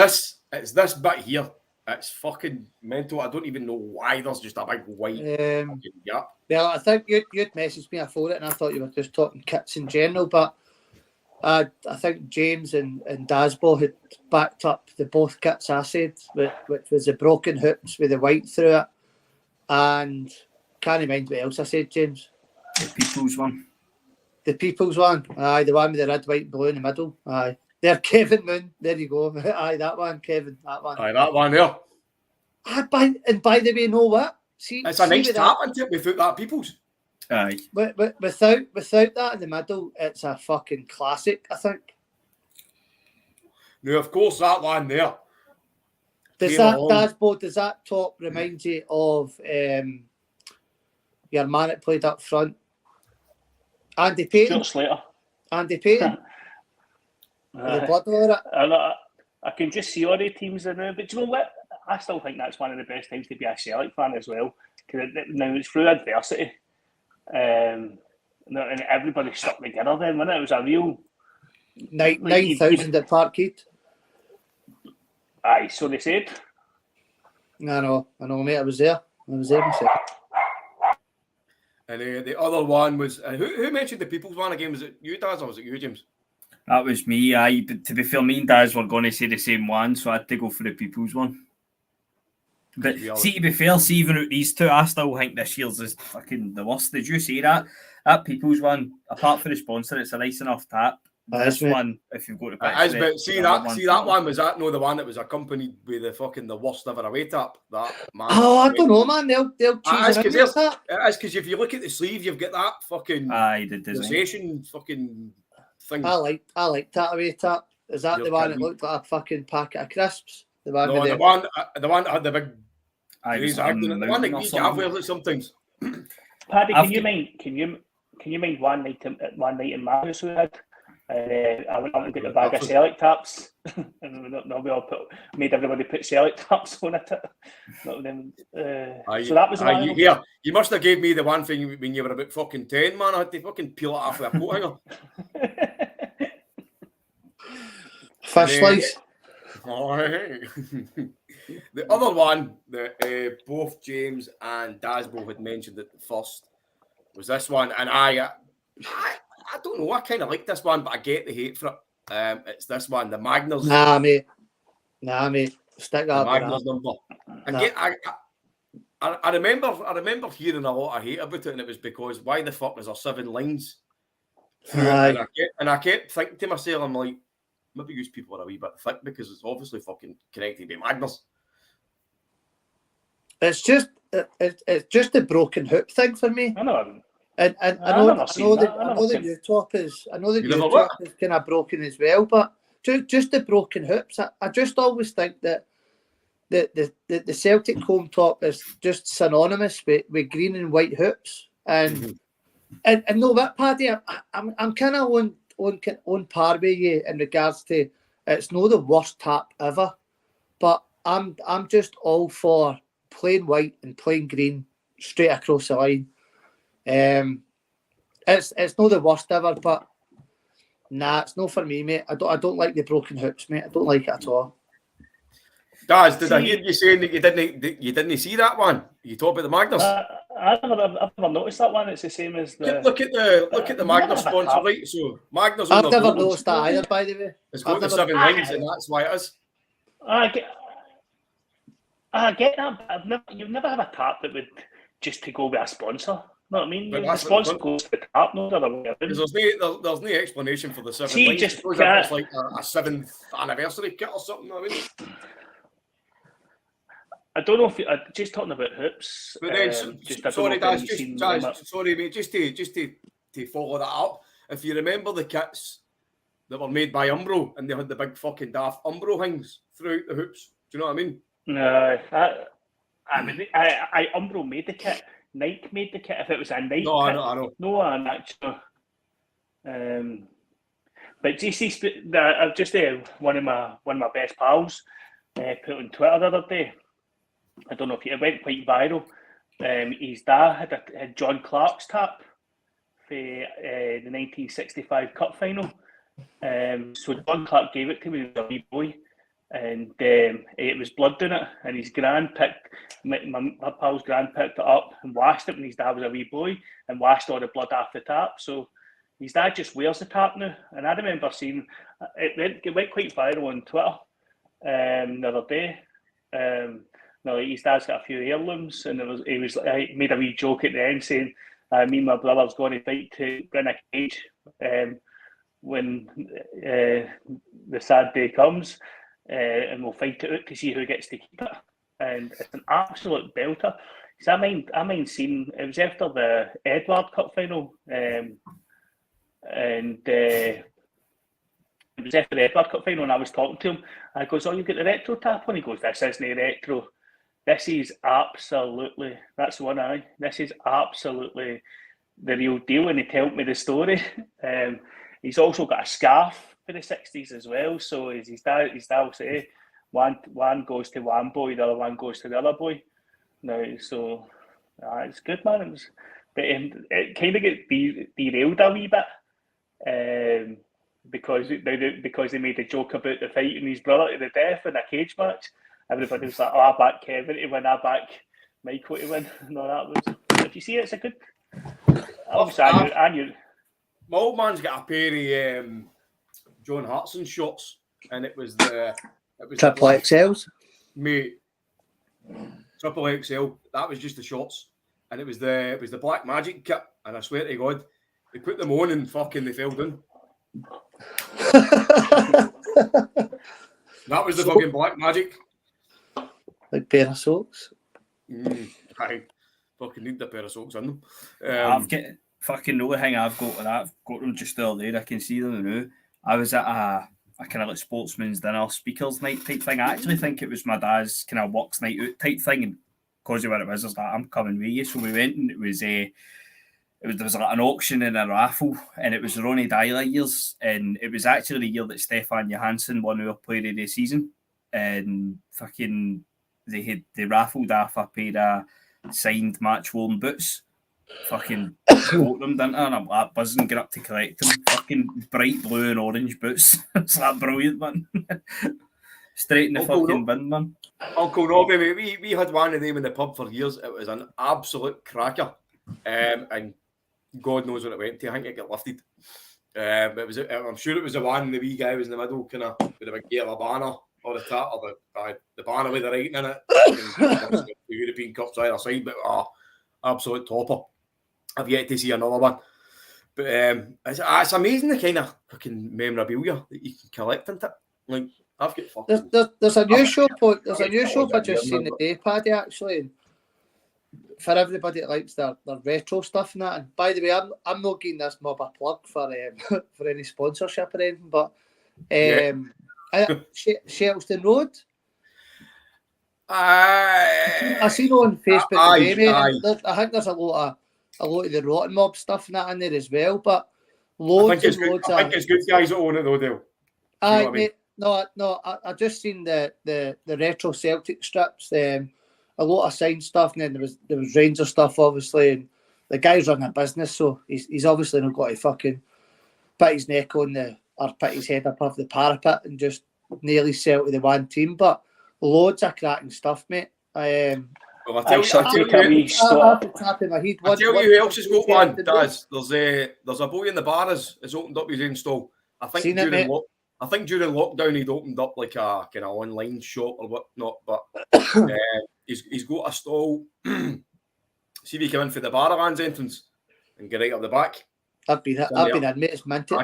this bit here. It's fucking mental. I don't even know why there's just a big white gap. Well, I think you'd messaged me for it, and I thought you were just talking kits in general, but I think James and Dasbo had backed up the both kits I said, which was the broken hoops with the white through it, and can't remember what else I said, James. The People's one. The People's one. Aye, the one with the red, white, and blue in the middle. Aye. There, Kevin Moon. There you go. Aye, that one, Kevin. That one. Aye, that one there. By the way, know what? It's a nice tap into it without that People's. Aye. But without that in the middle, it's a fucking classic, I think. No, of course, that one there. Does that top remind you of your man that played up front? Andy Payton. Stuart Slater. Andy Payton. The blood over it. I can just see all the teams there now, but do you know what? I still think that's one of the best times to be a Celtic fan as well. Because now it's through adversity. And everybody stuck together then, wasn't it? It was a real 9,000 at Parkhead. Aye, so they said. I know, mate. I was there myself. And the other one was who mentioned the People's one again? Was it you, Daz, or was it you, James? That was me. Aye, but to be fair, me and Daz were going to say the same one, so I had to go for the People's one. But see, to be fair, see, even out these two, I still think this year's is fucking the worst. Did you see that? That People's one, apart from the sponsor, it's a nice enough tap. This one, if you go to it is, but see that one, was that no the one that was accompanied with the worst ever away tap? That man. Oh, I don't know, man. They'll choose it is because if you look at the sleeve, you've got that fucking the sensation fucking thing. I like that away tap. Is that the one that looked like a fucking packet of crisps? The one no, the one that had the big. The one that you have with sometimes. Paddy, can you mind one night in Marius we had? I went up and got a bag of Celtic taps, and we all made everybody put Celtic taps on it. So that was one. You must have gave me the one thing when you were about fucking 10, man. I had to fucking peel it off with a coat hanger. Fish slice. All right. The other one that both James and Dasbo had mentioned at the first was this one, and I don't know. I kind of like this one, but I get the hate for it. It's this one, the Magners. Nah, mate. Stick that. Magners number. I remember hearing a lot of hate about it, and it was because why the fuck is there 7 lines? And I kept thinking to myself, I'm like, maybe these people are a wee bit thick because it's obviously fucking connected to Magners. It's just the broken hoop thing for me. I know. And I know the new top is kind of broken as well, but just the broken hoops. I just always think that the Celtic home top is just synonymous with green and white hoops. And know what, Paddy, I'm kind of on par with you in regards to it's not the worst tap ever, but I'm just all for plain white and plain green straight across the line. It's not the worst ever, but nah, it's not for me, mate. I don't like the broken hoops, mate. I don't like it at all. Daz, did I hear you saying that you didn't see that one? You talk about the Magners. I've never noticed that one. It's the same as the. Look at the Magners sponsor, right? So Magners. I've never noticed that either, by the way. It's got the 7 lines, and that's why it is. I get that, but you've never had a tap that would just to go with a sponsor. You know what I mean? The sponsor goes to the tap, no other way. There's no explanation for the 7 lines. Just it's like a 7th anniversary kit or something. I mean. I don't know if I'm just talking about hoops. But then, sorry, mate. Just to follow that up, if you remember the kits that were made by Umbro and they had the big fucking daft Umbro things throughout the hoops, do you know what I mean? No, Umbro made the kit. Nike made the kit. If it was a Nike, no, kit, I know. No, an actual. But GC, I've just one of my best pals put on Twitter the other day. I don't know if it went quite viral. His dad had John Clark's tap for the 1965 Cup final. So John Clark gave it to me as a wee boy, and it was blood in it. And his gran my pal's gran picked it up and washed it when his dad was a wee boy, and washed all the blood off the tap. So his dad just wears the tap now. And I remember seeing it went quite viral on Twitter the other day. No, his dad's got a few heirlooms, and he made a wee joke at the end saying, "Me and my brother's going to fight to win a cage when the sad day comes, and we'll fight it out to see who gets to keep it." And it's an absolute belter. So I mind seeing it was after the Edward Cup final, and it was after the Edward Cup final, and I was talking to him. I goes, "Oh, you got the retro tap on?" He goes, "This isn't retro. This is absolutely, that's one eye. This is absolutely the real deal." And he told me the story. He's also got a scarf for the 60s as well. So as his dad will say, one goes to one boy, the other one goes to the other boy. Now, so it's good, man. But it kind of gets derailed a wee bit because they made a joke about the fight and his brother to the death in a cage match. Everybody was like, "Oh, I back Kevin to win, I back Michael to win." No, that was. If you see it, it's a good. Obviously, I knew. My old man's got a pair of John Hartson shorts, and it was Triple XLs. Mate, Triple XL. That was just the shorts, and it was the Black Magic kit. And I swear to God, they put them on and fucking they fell down. That was the fucking Black Magic. Like pair of socks. I fucking need the pair of socks in them. I've got fucking no thing I've got with that. I've got them just the other day. I can see them now. I was at a kind of like sportsman's dinner, speakers night type thing. I actually think it was my dad's kind of works night out type thing, and because of what it was, I was like, I'm coming with you. So we went, and there was like an auction and a raffle, and it was the Ronnie Dyler years, and it was actually the year that Stefan Johansson won our player of the season, and fucking they raffled off a pair of signed match worn boots. Fucking bought them, didn't I? And I'm like buzzing, get up to collect them. Fucking bright blue and orange boots. It's that brilliant, man. Straight in the fucking bin, man. Uncle Robbie, mate, we had one of them in the pub for years. It was an absolute cracker. And God knows what it went to. I think it got lifted. I'm sure it was the one the wee guy was in the middle, kind of with a big yellow banner or the top, or the banner with the writing in it. The European Cup's either side, but absolute topper. I've yet to see another one. But it's amazing the kind of fucking memorabilia that you can collect into it. Like, I've got fucking... There's a new shop I just seen the day, Paddy, actually. For everybody that likes their retro stuff and that. And by the way, I'm not giving this mob a plug for any sponsorship or anything, but Shettleston Road. I seen on Facebook today, mate. I think there's a lot of the Rotten Mob stuff and that in there as well, but loads and loads. I think it's good guys that own it though, Dale. Aye, mate. No, I just seen the retro Celtic strips. A lot of signed stuff, and then there was Ranger stuff, obviously. And the guy's running a business, so he's obviously not got to fucking put his neck on or put his head above the parapet and just nearly sell to the one team. But loads of cracking stuff, mate. Well, I tell you who else has got one, Daz. There's a boy in the bar has opened up his own stall. I think during lockdown he'd opened up like a kind of online shop or whatnot, but he's got a stall. See if you come in for the Baravan's entrance and get right up the back. I've been in, mate. It's minted.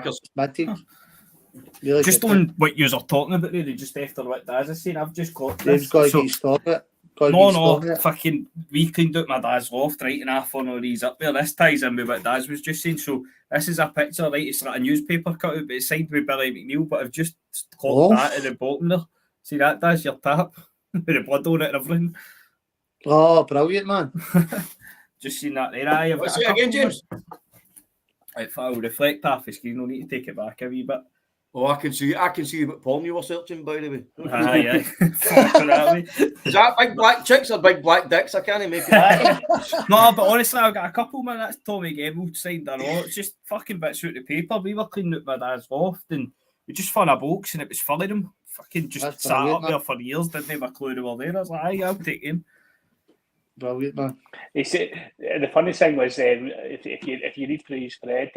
Really just on what you are talking about, really, just after what Daz is saying, I've just got this. Fucking we cleaned out my dad's loft, right, and half on all these up there. This ties in with what Daz was just saying. So this is a picture, right? It's like a newspaper cutout, but it's signed with Billy McNeil. But I've just caught that at the bottom there. See that, Daz? Your tap with the blood on it and everything. Oh, brilliant, man! Just seen that there. I've got it again, James. If I'll reflect half the screen, no need to take it back a wee bit. Oh, I can see what porn you were searching, by the way. Aye. Is that big black chicks or big black dicks? I can't make it. No, but honestly, I've got a couple, man. That's Tommy Gable signed a lot. It's just fucking bits out of the paper. We were cleaning out my dad's loft and we just found a box and it was full of them. Fucking just That's sat up there for years, didn't have a clue they were there. I was like, aye, I'll take him. Brilliant, man. He said, the funny thing was, if you read through his thread,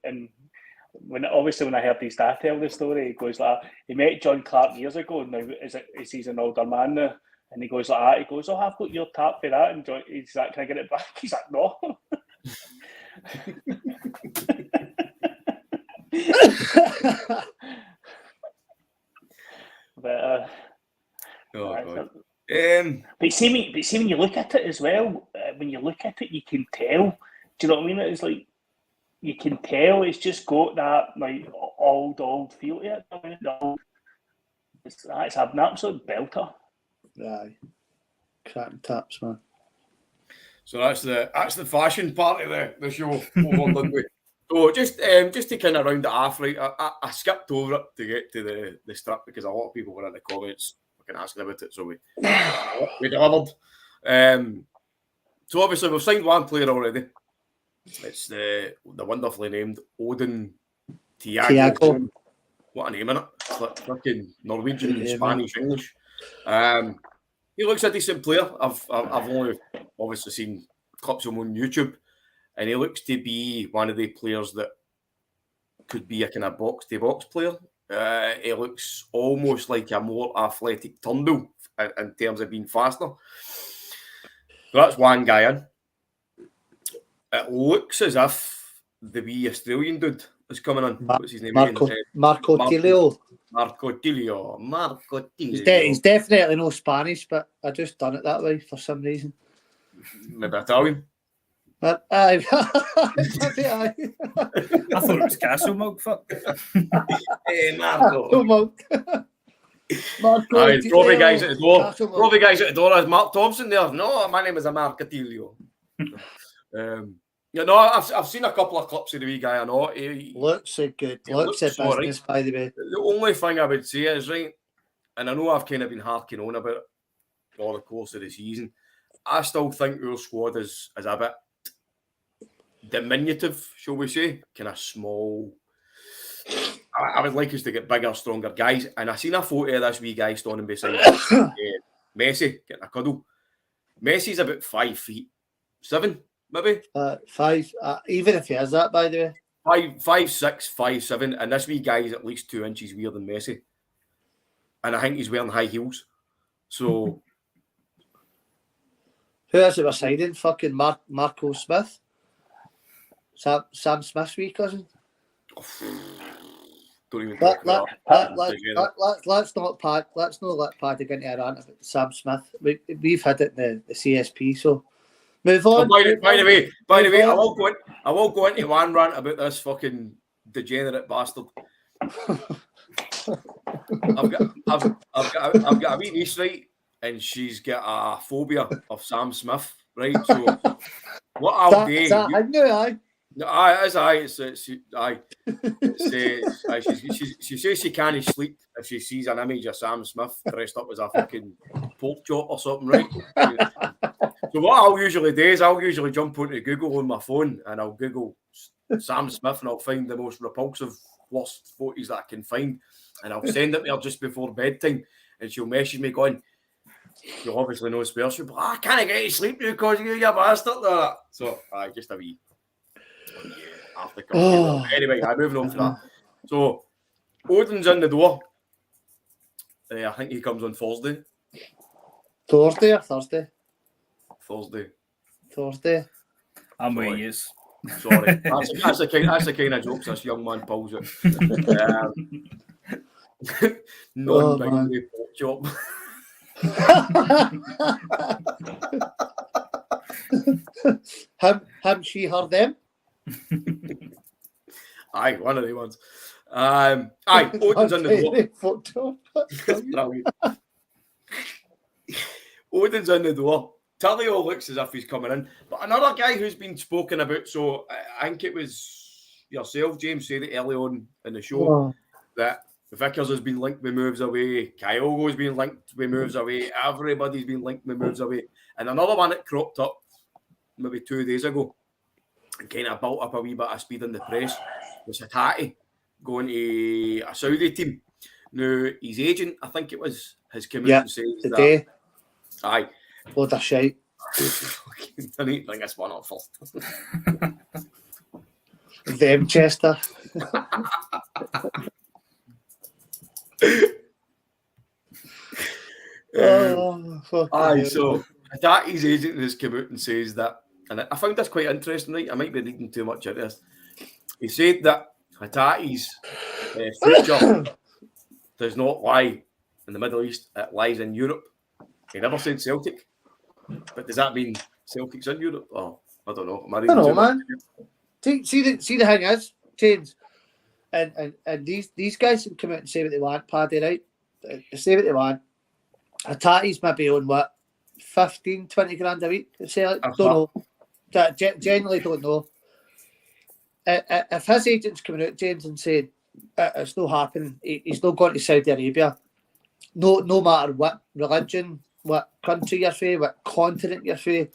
and when I heard his dad tell the story, he goes like, he met John Clark years ago, and now he's an older man now, and he goes like that. He goes, "Oh, I've got your tap for that," and John, he's like, "Can I get it back?" He's like, "No." But but see when you look at it as well, when you look at it, you can tell. Do you know what I mean? It's like you can tell it's just got that like old feel to it. It's an absolute belter. Aye, cracking taps, man. So that's the fashion part of the show. Over, didn't we? So just to kind of round it off, right? I skipped over it to get to the strip because a lot of people were in the comments fucking asking about it, so we delivered. So obviously we've signed one player already. It's the wonderfully named Odin Tiago. What a name, innit? It's like fucking Norwegian, Spanish, English. He looks a decent player. I've only obviously seen clips of him on YouTube, and he looks to be one of the players that could be a kind of box-to-box player. He looks almost like a more athletic Turnbull in terms of being faster. So that's one guy in. It looks as if the wee Australian dude is coming in. What's his name again? Marco Tilio. Marco Tilio. He's definitely no Spanish, but I just done it that way for some reason. Maybe Italian. But I thought it was Castle Milk. Hey, Marco. Milk. Marco. Aye, Robbie guys at the door. Castle Milk. Robbie guys at the door. Is Mark Thompson there? No, my name is Marco Tilio. You know, I've seen a couple of clips of the wee guy. I know he looks good. Looks at business, by the way. The only thing I would say is, right, and I know I've kind of been harking on about it all the course of the season. I still think our squad is a bit diminutive, shall we say, kind of small. I would like us to get bigger, stronger guys. And I seen a photo of this wee guy standing beside Messi getting a cuddle. Messi's about 5'7", maybe 5. Even if he has that, by the way, 5'6", 5'7", and this wee guy is at least 2 inches weirder than Messi. And I think he's wearing high heels. So who is it we're signing? Fucking Marco Smith. Sam Smith's wee cousin. Don't even let's not let Paddy get into a rant about Sam Smith. We've had it in the CSP, so move on. By the way, I won't go into one rant about this fucking degenerate bastard. I've got a wee niece, right, and she's got a phobia of Sam Smith, right? So what I'll do? I knew I. No, she says she can't sleep if she sees an image of Sam Smith dressed up as a fucking pork chop or something, right? So what I'll usually do is I'll usually jump onto Google on my phone and I'll Google Sam Smith and I'll find the most repulsive, worst photos that I can find, and I'll send it to her just before bedtime, and she'll message me going, "You'll obviously know spare." She'll be like, "I can't get to sleep because you bastard." So just a wee. Anyway, I'm moving on to that. So, Odin's in the door. I think he comes on Thursday. Thursday or Thursday? Thursday. I'm where he is. Sorry. That's the kind of jokes this young man pulls it. Non-binary pork chop. Him, she, her, them. Aye, one of the ones. Odin's in the door. Odin's in the door. Tilio looks as if he's coming in. But another guy who's been spoken about, so I think it was yourself, James, said it early on in the show that Vickers has been linked with moves away. Kyogo's been linked with moves away. Everybody's been linked with moves away. And another one that cropped up maybe 2 days ago and kind of built up a wee bit of speed in the press was Hatate going to a Saudi team. Now, his agent, I think it was, has come out and said today. Aye. Load of shite. I need to bring this one up first. Them, Chester. So Hatate's agent has come out and says that, and I found this quite interesting, right? I might be reading too much of this. He said that Hatate's future does not lie in the Middle East, it lies in Europe. He never said Celtic, but does that mean Celtic's in Europe? Oh, I don't know. I don't know, man. See the thing is, James, and these guys can come out and say what they want, Paddy, right? They say what they want. Hatate's maybe on what, 15, 20 grand a week? Don't know. Genuinely don't know. If his agent's coming out, James, and saying it's not happening, he's not going to Saudi Arabia. No matter what religion, what country you're from, what continent you're from.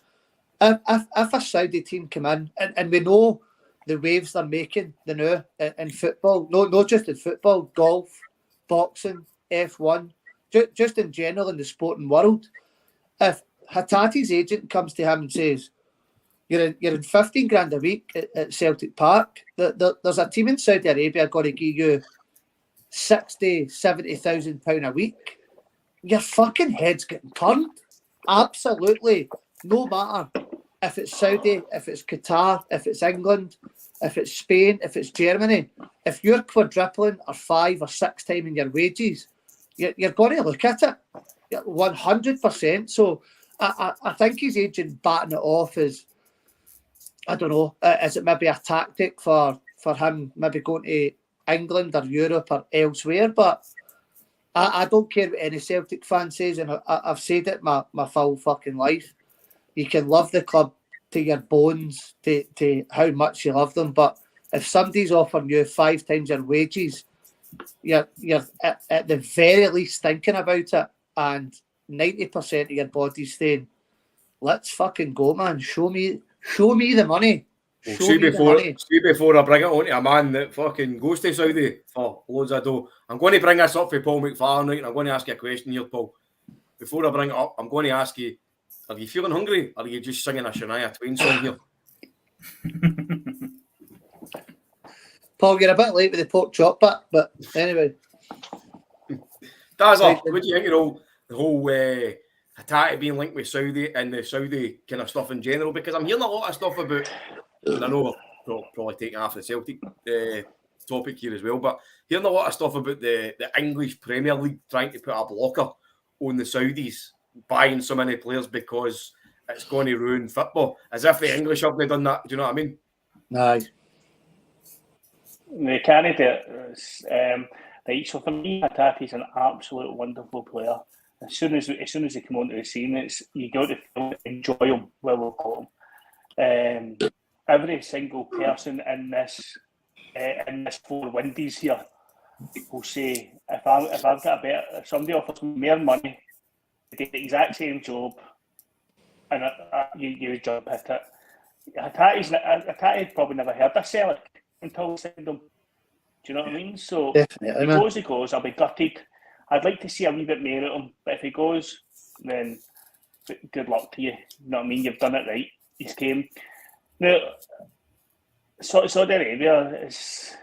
If a Saudi team come in, and we know the waves they're making now in football, not just in football, golf, boxing, F1, just in general in the sporting world. If Hatate's agent comes to him and says, you're in 15 grand a week at Celtic Park, there's a team in Saudi Arabia going to give you 60,000, 70,000 pound a week. your fucking head's getting turned. Absolutely. No matter if it's Saudi, if it's Qatar, if it's England, if it's Spain, if it's Germany, if you're quadrupling or 5 or 6 times your wages, you're going to look at it 100%. So I think his agent batting it off is, I don't know, is it maybe a tactic for him maybe going to England or Europe or elsewhere? But I don't care what any Celtic fan says, and I've said it my full fucking life. You can love the club to your bones, to how much you love them, but if somebody's offering you 5 times your wages, you're at the very least thinking about it, and 90% of your body's saying, let's fucking go, man. Show me the money. Well, see before I bring it on to a man that fucking goes to Saudi for loads of dough. I'm going to bring this up for Paul McFarlane, right? And I'm going to ask you a question here, Paul. Before I bring it up, I'm going to ask you, are you feeling hungry? Or are you just singing a Shania Twain song here? Paul, you're a bit late with the pork chop bit, but anyway. Dazza, what do you think of the whole Hatate being linked with Saudi and the Saudi kind of stuff in general? Because I'm hearing a lot of stuff about, and I know we're probably taking half the Celtic topic here as well, but hearing a lot of stuff about the English Premier League trying to put a blocker on the Saudis buying so many players because it's going to ruin football. As if the English haven't done that. Do you know what I mean? No. They can't do it. Right, so for me, Hatate's an absolute wonderful player. As soon as they come onto the scene, you got to enjoy them. Well, we'll call them. Every single person in this 4 windies here will say, if I've got if somebody offers me more money to do the exact same job, and you jump at it. Hatate probably never heard of Celtic until we signed him. Do you know what I mean? So if he goes, I'll be gutted. I'd like to see a wee bit more of him, but if he goes, then good luck to you. You know what I mean? You've done it right. He's came. Now, Saudi Arabia is,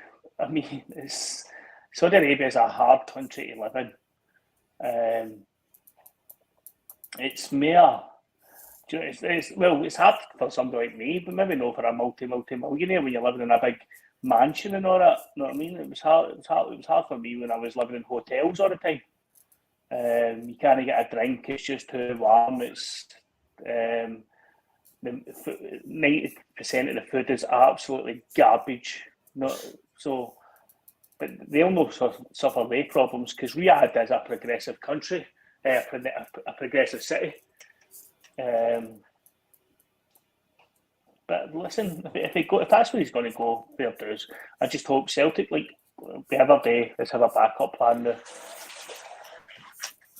Saudi Arabia is a hard country to live in. It's mere, it's hard for somebody like me, but maybe not for a multi-millionaire when you're living in a big mansion and all that. You know what I mean? It was hard for me when I was living in hotels all the time. You can't get a drink; it's just too warm. It's 90% of the food is absolutely garbage. So, but they almost suffer their problems because Riyadh is a progressive country, a progressive city. But listen, if that's where he's going to go, fair dues. I just hope Celtic, like the other day, let's have a backup plan now.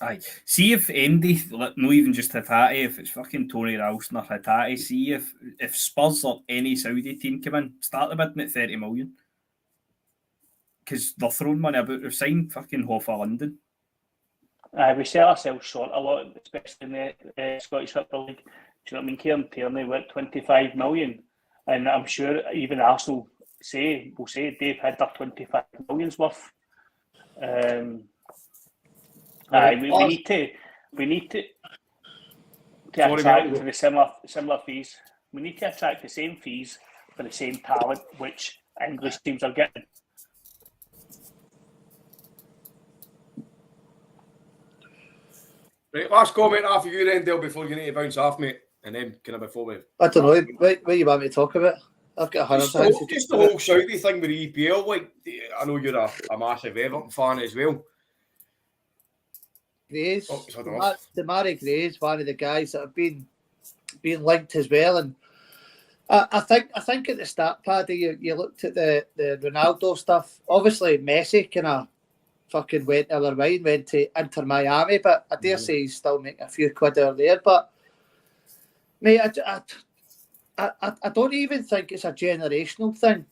Aye. See if Andy, not even just Hatate, if it's fucking Tony Ralston or Hatate, see if Spurs or any Saudi team come in, start the bidding at 30 million. Because they're throwing money about. They've signed fucking Hoffa London. We sell ourselves short a lot, especially in the Scottish Football League. Do you know what I mean? Kieran Tierney went 25 million. And I'm sure even Arsenal will say they've had their 25 million's worth. We need to attract to the similar fees. We need to attract the same fees for the same talent which English teams are getting. Right, last comment after you then, Dale, before you need to bounce off, mate. And then kind of before we... I don't know, what you want me to talk about? I've got 100 things. Just the whole Saudi thing with the EPL, like, I know you're a massive Everton fan as well. Grace, Damari Gray is one of the guys that have been linked as well, and I think at the start, Paddy, you looked at the Ronaldo stuff. Obviously, Messi kind of fucking went our mind, went to Inter Miami, but I dare say he's still making a few quid out there. But mate, I don't even think it's a generational thing.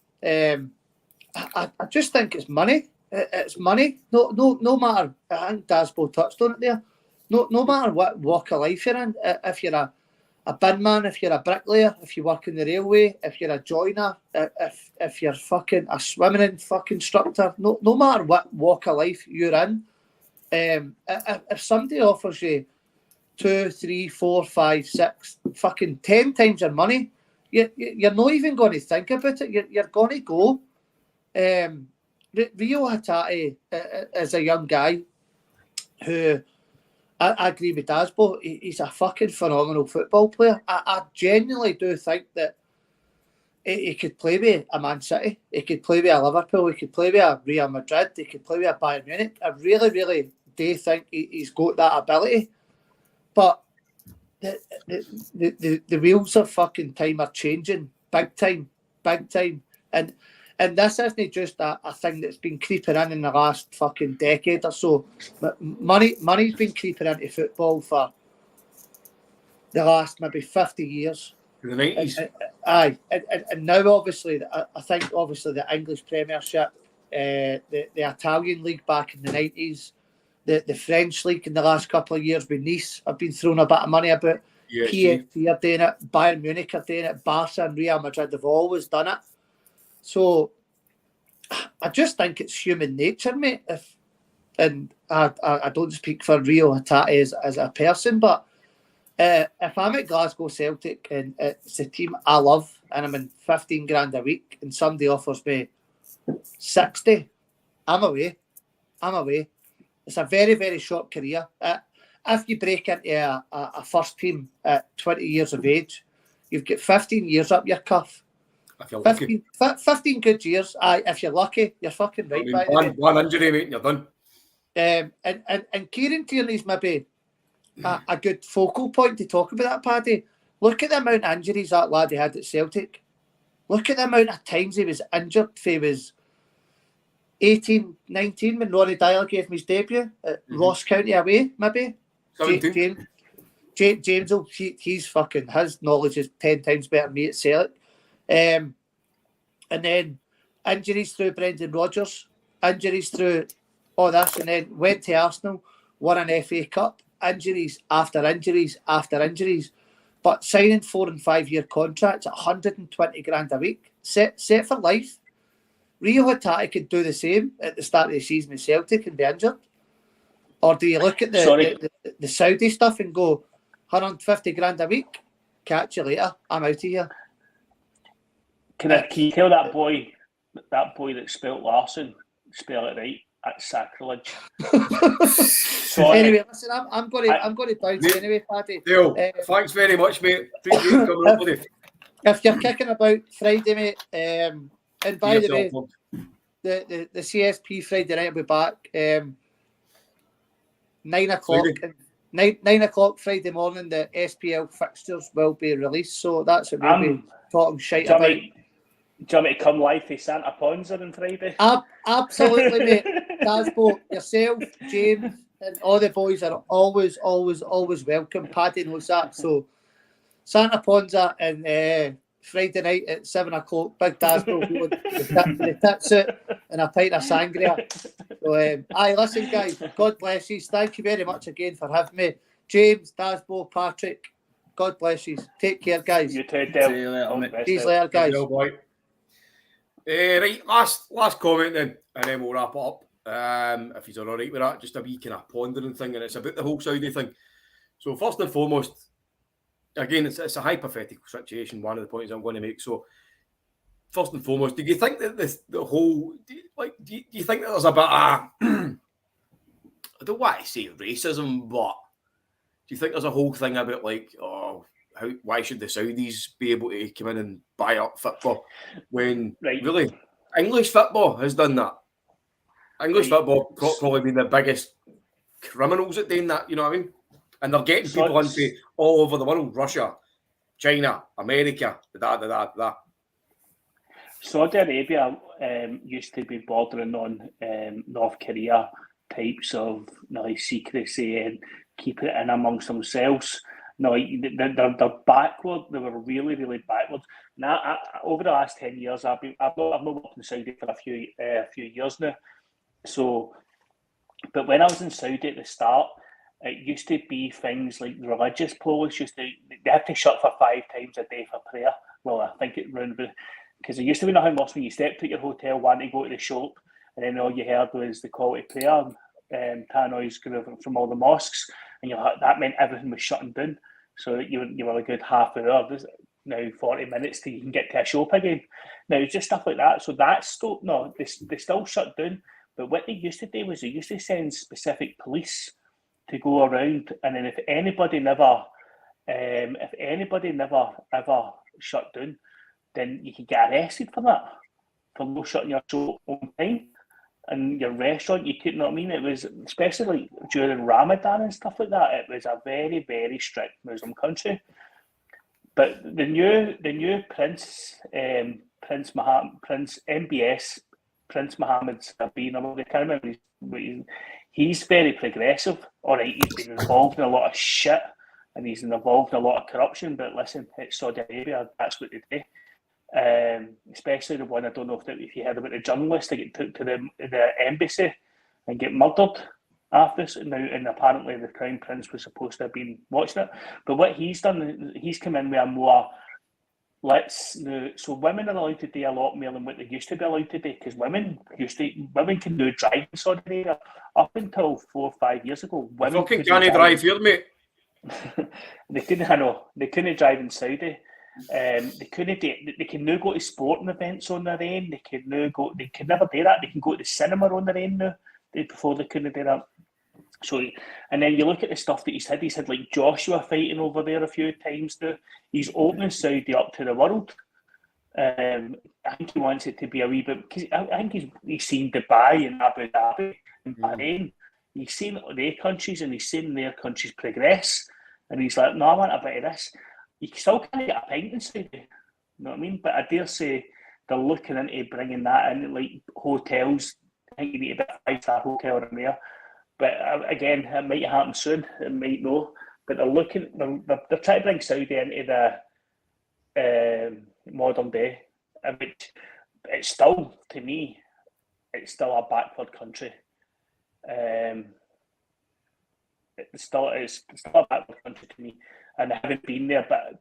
I just think it's money. It's money. No matter. I think Dasbo touched on it there. No matter what walk of life you're in, if you're a bin man, if you're a bricklayer, if you work in the railway, if you're a joiner, if you're fucking a swimming fucking instructor, no matter what walk of life you're in, If somebody offers you 2, 3, 4, 5, 6, fucking 10 times your money, you're not even going to think about it. You're going to go. Rio Hatate is a young guy who, I agree with Dasbo, he's a fucking phenomenal football player. I genuinely do think that he could play with a Man City, he could play with a Liverpool, he could play with a Real Madrid, he could play with a Bayern Munich. I really, really do think he's got that ability. But the wheels of fucking time are changing big time. And this isn't just a thing that's been creeping in the last fucking decade or so. Money's been creeping into football for the last maybe 50 years. In the 90s. Aye. And now, obviously, I think, obviously, the English Premiership, the Italian League back in the 90s, the French League in the last couple of years with Nice have been throwing a bit of money about. PSG are doing it. Bayern Munich are doing it. Barca and Real Madrid have always done it. So I just think it's human nature, mate. And I don't speak for Rio Hatate as a person, but if I'm at Glasgow Celtic and it's a team I love and I'm in 15 grand a week and somebody offers me 60, I'm away. It's a very, very short career. If you break into a first team at 20 years of age, you've got 15 years up your cuff. 15 good years. If you're lucky, you're fucking right. One injury, mate, and you're done. And Kieran Tierney's maybe a good focal point to talk about that, Paddy. Look at the amount of injuries that lad he had at Celtic. Look at the amount of times he was injured. He was 18, 19 when Ronnie Dyer gave him his debut at Ross County away, maybe. James, he's fucking, his knowledge is 10 times better than me at Celtic. And then injuries through Brendan Rodgers, injuries through all this, and then went to Arsenal, won an FA Cup, injuries after injuries after injuries. But signing 4 and 5 year contracts at 120 grand a week, set for life. Rio Hatate could do the same at the start of the season with Celtic and be injured. Or do you look at the Saudi stuff and go, 150 grand a week, catch you later, I'm out of here. Can you tell that boy that spelt Larson, spell it right? That's sacrilege. Anyway, listen, I'm going to bounce anyway, Paddy. Dale, thanks very much, mate. Appreciate you coming up with it. If you're kicking about Friday, mate, and by the way, the CSP Friday night will be back 9 o'clock. 9 o'clock Friday morning, the SPL fixtures will be released, so that's what we'll be talking shite about. Do you want me to come live to Santa Ponza on Friday? Absolutely, mate. Dasbo, yourself, James, and all the boys are always welcome. Paddy knows that. So, Santa Ponza and Friday night at 7 o'clock, Big Dasbo with the tit suit and a pint of sangria. So, listen, guys, God bless you. Thank you very much again for having me. James, Dasbo, Patrick, God bless you. Take care, guys. You too, Dale. See you later, mate. See you later, guys. Right, last comment then, and then we'll wrap it up. If he's all right with that, just a wee kind of pondering thing, and it's about the whole Saudi thing. So first and foremost, again, it's a hypothetical situation. One of the points I'm going to make. So first and foremost, do you think that do you think that there's a bit of I don't want to say racism, but do you think there's a whole thing about like, why should the Saudis be able to come in and buy up football when really English football has done that? English football probably been the biggest criminals at doing that, you know what I mean? And they're getting people into all over the world, Russia, China, America, Saudi Arabia used to be bordering on North Korea types of secrecy and keep it in amongst themselves. No, they're backward. They were really, really backwards. Now, over the last 10 years, I've not worked in Saudi for a few years now. So, but when I was in Saudi at the start, it used to be things like the religious police they had to shut for 5 times a day for prayer. Well, I think it round because it used to be nothing worse when you stepped at your hotel, wanting to go to the shop, and then all you heard was the call to prayer. tannoys going from all the mosques, and that meant everything was shutting down. So you were a good half an hour. Now 40 minutes till you can get to a shop again. Now it's just stuff like that. So that's still no, they still shut down. But what they used to do was they used to send specific police to go around, and then if anybody never ever shut down, then you could get arrested for that, for not shutting your shop on time. And your restaurant, you couldn't know what I mean? It was, especially like during Ramadan and stuff like that, it was a very, very strict Muslim country. But the new Prince Mohammed Sabine, I can't remember, he's very progressive. All right, he's been involved in a lot of shit and he's involved in a lot of corruption, but listen, it's Saudi Arabia, that's what they do. Especially the one, I don't know if you heard about the journalist that get took to the embassy and get murdered after this. And apparently the Crown Prince was supposed to have been watching it. But what he's done, he's come in with a more so women are allowed to do a lot more than what they used to be allowed to do, because women can do driving in Saudi Arabia. Up until 4 or 5 years ago, women fucking can't drive here, mate. They couldn't drive in Saudi. They can now go to sporting events on their own. They can never do that. They can go to the cinema on their own now. Before they couldn't do that. So, and then you look at the stuff that he's had like Joshua fighting over there a few times now. He's opening Saudi up to the world. I think he wants it to be a wee bit, because I think he's seen Dubai and Abu Dhabi and Bahrain. He's seen their countries and he's seen their countries progress. And he's like, no, I want a bit of this. You still can't get a pint in Saudi. You know what I mean? But I dare say they're looking into bringing that in, like hotels. I think you need a bit of a 5-star hotel in there. But again, it might happen soon. It might not. But they're trying to bring Saudi into the modern day. Which it's still, to me, it's still a backward country. It's still a backward country to me. And I haven't been there, but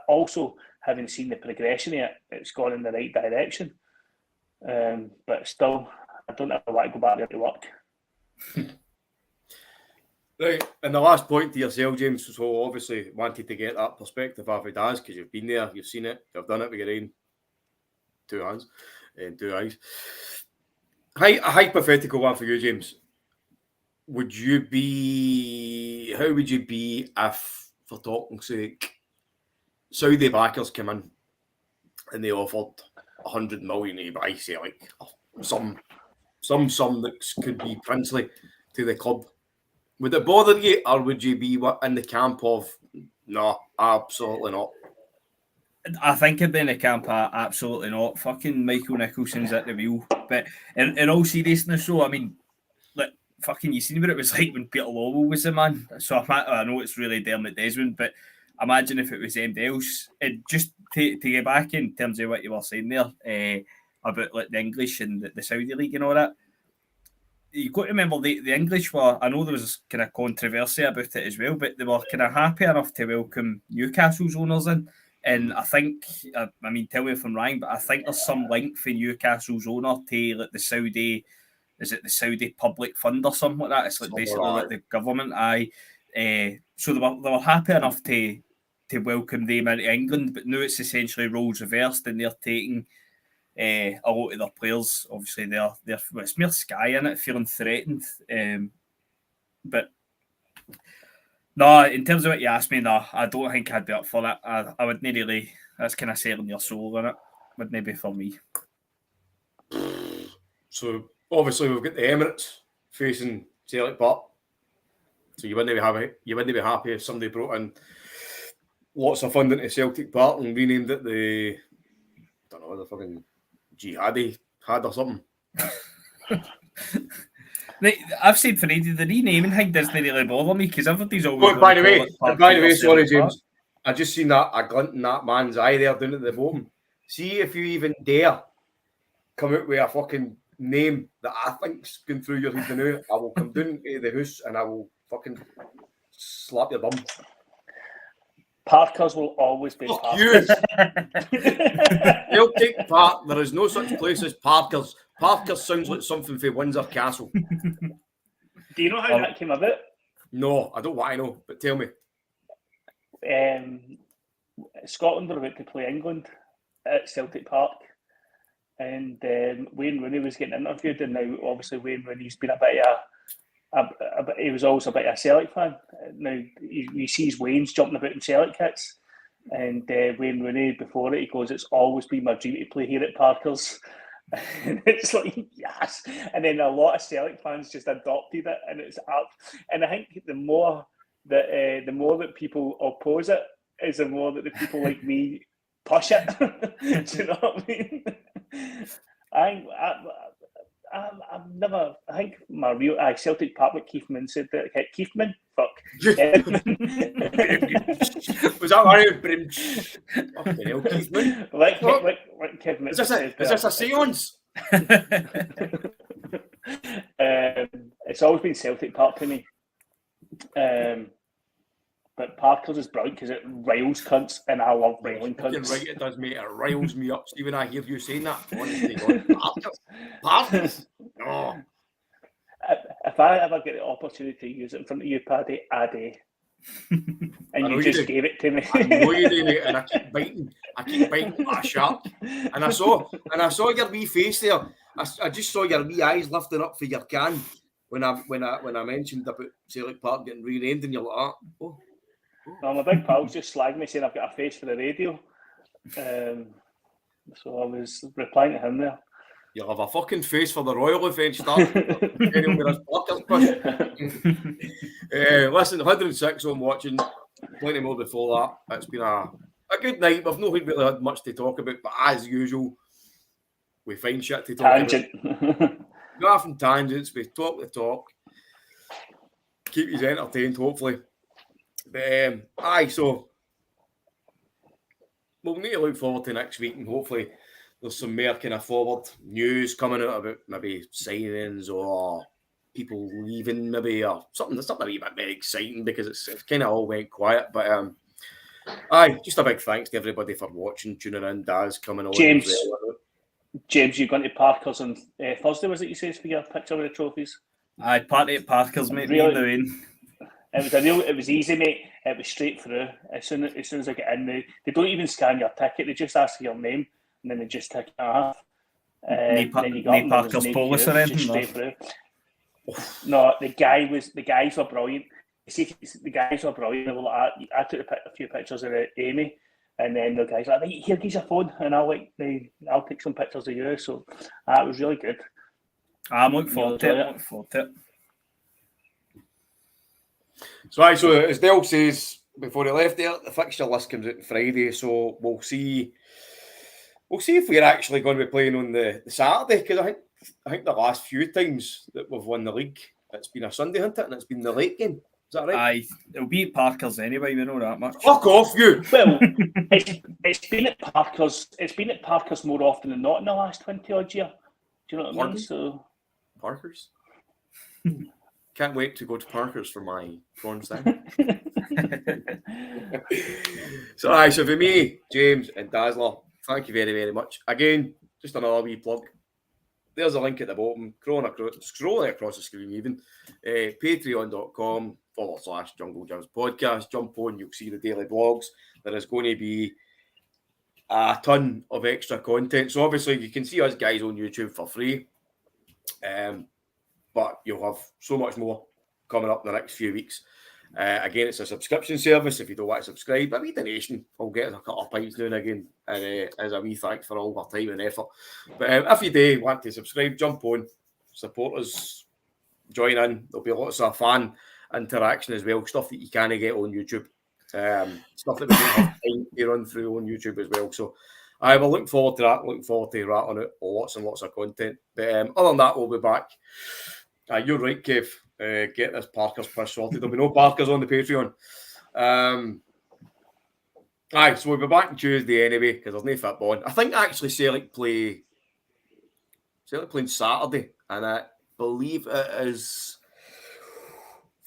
also having seen the progression of it, it's gone in the right direction. But still, I don't ever want to go back there to work. Right, and the last point to yourself, James, so obviously wanted to get that perspective off of Daz, because you've been there, you've seen it, you've done it with your own 2 hands and 2 eyes. A hypothetical one for you, James. How would you be if, for talking sake, Saudi backers come in and they offered 100 million to buy, say, like some sum that could be princely to the club? Would it bother you, or would you be in the camp of, no, absolutely not? I think I'd be in the camp of absolutely not. Fucking Michael Nicholson's at the wheel. But in all seriousness, so, I mean, like, fucking, you seen what it was like when Peter Lawwell was the man. So I know it's really Dermot Desmond, but imagine if it was anybody else. And just to get back in terms of what you were saying there about like the English and the Saudi League and all that, you've got to remember the English were, I know there was kind of controversy about it as well, but they were kind of happy enough to welcome Newcastle's owners in. And I think, I mean, tell me if I'm wrong, but I think there's some link for Newcastle's owner to like the Saudi, is it the Saudi Public Fund or something like that? It's like basically like the government. So they were happy enough to welcome them into England, but now it's essentially roles reversed and they're taking a lot of their players. Obviously, they're it's mere Sky in it, feeling threatened. But no, in terms of what you asked me, no, I don't think I'd be up for that. I wouldn't really. That's kind of selling your soul on it. Wouldn't be for me. So obviously we've got the Emirates facing Celtic Park. So you wouldn't be happy if somebody brought in lots of funding to Celtic Park and renamed it the, I don't know, the fucking Jihadi had or something. I've said for ages, the renaming thing doesn't really bother me because everybody's always. By the way, sorry, James. I just seen a glint in that man's eye there down at the bottom. See if you even dare come out with a fucking name that I think's going through your head now. I will come down to the house and I will fucking slap your bum. Parkers will always be Fuck Parkers. Celtic Park. There is no such place as Parkers. Parkers sounds like something for Windsor Castle. Do you know how that came about? No, I don't want to know, but tell me. Scotland were about to play England at Celtic Park, and Wayne Rooney was getting interviewed, and now obviously Wayne Rooney's been he was always a bit of a Celtic fan. Now he sees Wayne's jumping about in Celtic kits, and Wayne Rooney before it, he goes, "It's always been my dream to play here at Parkers." And it's like, yes. And then a lot of Celtic fans just adopted it, and it's up. And I think the more that people oppose it, is the more that the people like me push it. Do you know what I mean? I've never. I think my real Celtic Park with Keithman said that. Keithman, fuck. Was that Mario? Fucking hell, Keithman. Like Kevin. Is this a seance? It's always been Celtic Park to me. But Parkers is brilliant because it riles cunts, and I love riling cunts. Right, it does, mate. It riles me up, Stephen. I hear you saying that. Honestly, Parkers. No. If I ever get the opportunity to use it in front of you, Paddy, I do. And you just gave it to me. I know you do, mate, and I keep biting like a shark. And I saw your wee face there. I just saw your wee eyes lifting up for your can when I mentioned about Celtic Park getting renamed, and you're like, oh. Well, my big pal's just slagged me saying I've got a face for the radio. So I was replying to him there. You'll have a fucking face for the Royal event start. Listen, 106 I'm watching. Plenty more before that. It's been a good night. We've not really had much to talk about, but as usual, we find shit to talk about. Go off on tangents, we talk the talk. Keep you entertained, hopefully. But, so we'll need to look forward to next week, and hopefully there's some more kind of forward news coming out about maybe signings or people leaving, maybe, or something that's not maybe a bit very exciting because it's kind of all went quiet. But just a big thanks to everybody for watching, tuning in. Daz coming on. James, you're going to Parkers on Thursday, was it? You says for your picture with the trophies. I'd party at Parkers, mate. Really? It was easy, mate. It was straight through. As soon as I get in, they don't even scan your ticket. They just ask your name, and then they just tick it off. Then you got Parkers police or anything. Straight through. No, the guys were brilliant. See, the guys were brilliant. They were like, I took a few pictures of Amy, and then the guys were like, "Here, give your phone," and I'll take some pictures of you. So it was really good. I'm looking forward to it. So as Dale says before he left there, the fixture list comes out on Friday, so we'll see if we're actually going to be playing on the Saturday, because I think the last few times that we've won the league, it's been a Sunday, hasn't it? And it's been the late game. Is that right? Aye, it'll be at Parkers anyway, we know that much. Fuck off, you! Well, it's been at Parkers. It's been at Parkers more often than not in the last 20 odd year. Do you know what I mean? So Parkers. Can't wait to go to Parkers for my prawns then. So for me, James and Dazzler, thank you very, very much. Again, just another wee plug. There's a link at the bottom, scrolling across the screen even. Patreon.com/Jungle Jams Podcast. Jump on, you'll see the daily vlogs. There is going to be a ton of extra content. So obviously you can see us guys on YouTube for free. But you'll have so much more coming up in the next few weeks. Again, it's a subscription service. If you don't want to subscribe, a wee donation, I'll get a couple of pints now and again, and as a wee thanks for all our time and effort. But if you do want to subscribe, jump on, support us, join in. There'll be lots of fan interaction as well, stuff that you can't get on YouTube, stuff that we don't have time to run through on YouTube as well. So I will look forward to that. Looking forward to rattling out lots and lots of content. But other than that, we'll be back. You're right, Kev. Get this Parkers push sorted. There'll be no Parkers on the Patreon. So we'll be back on Tuesday anyway, because there's no football on. I think actually Celtic playing Saturday, and I believe it is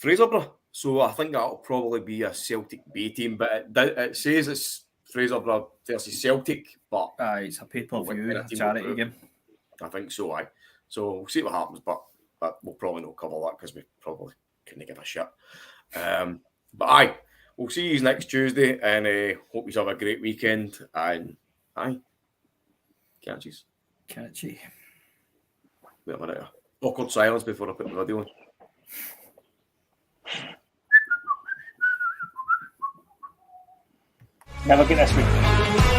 Fraserburgh. So I think that'll probably be a Celtic B team, but it says it's Fraserburgh versus Celtic, but it's a pay-per-view charity game. I think so, So we'll see what happens, but but we'll probably not cover that because we probably couldn't give a shit. But aye, we'll see you next Tuesday, and hope you have a great weekend. And aye, catches. Catchy. Wait a minute. Awkward silence before I put the video on. Never get this week.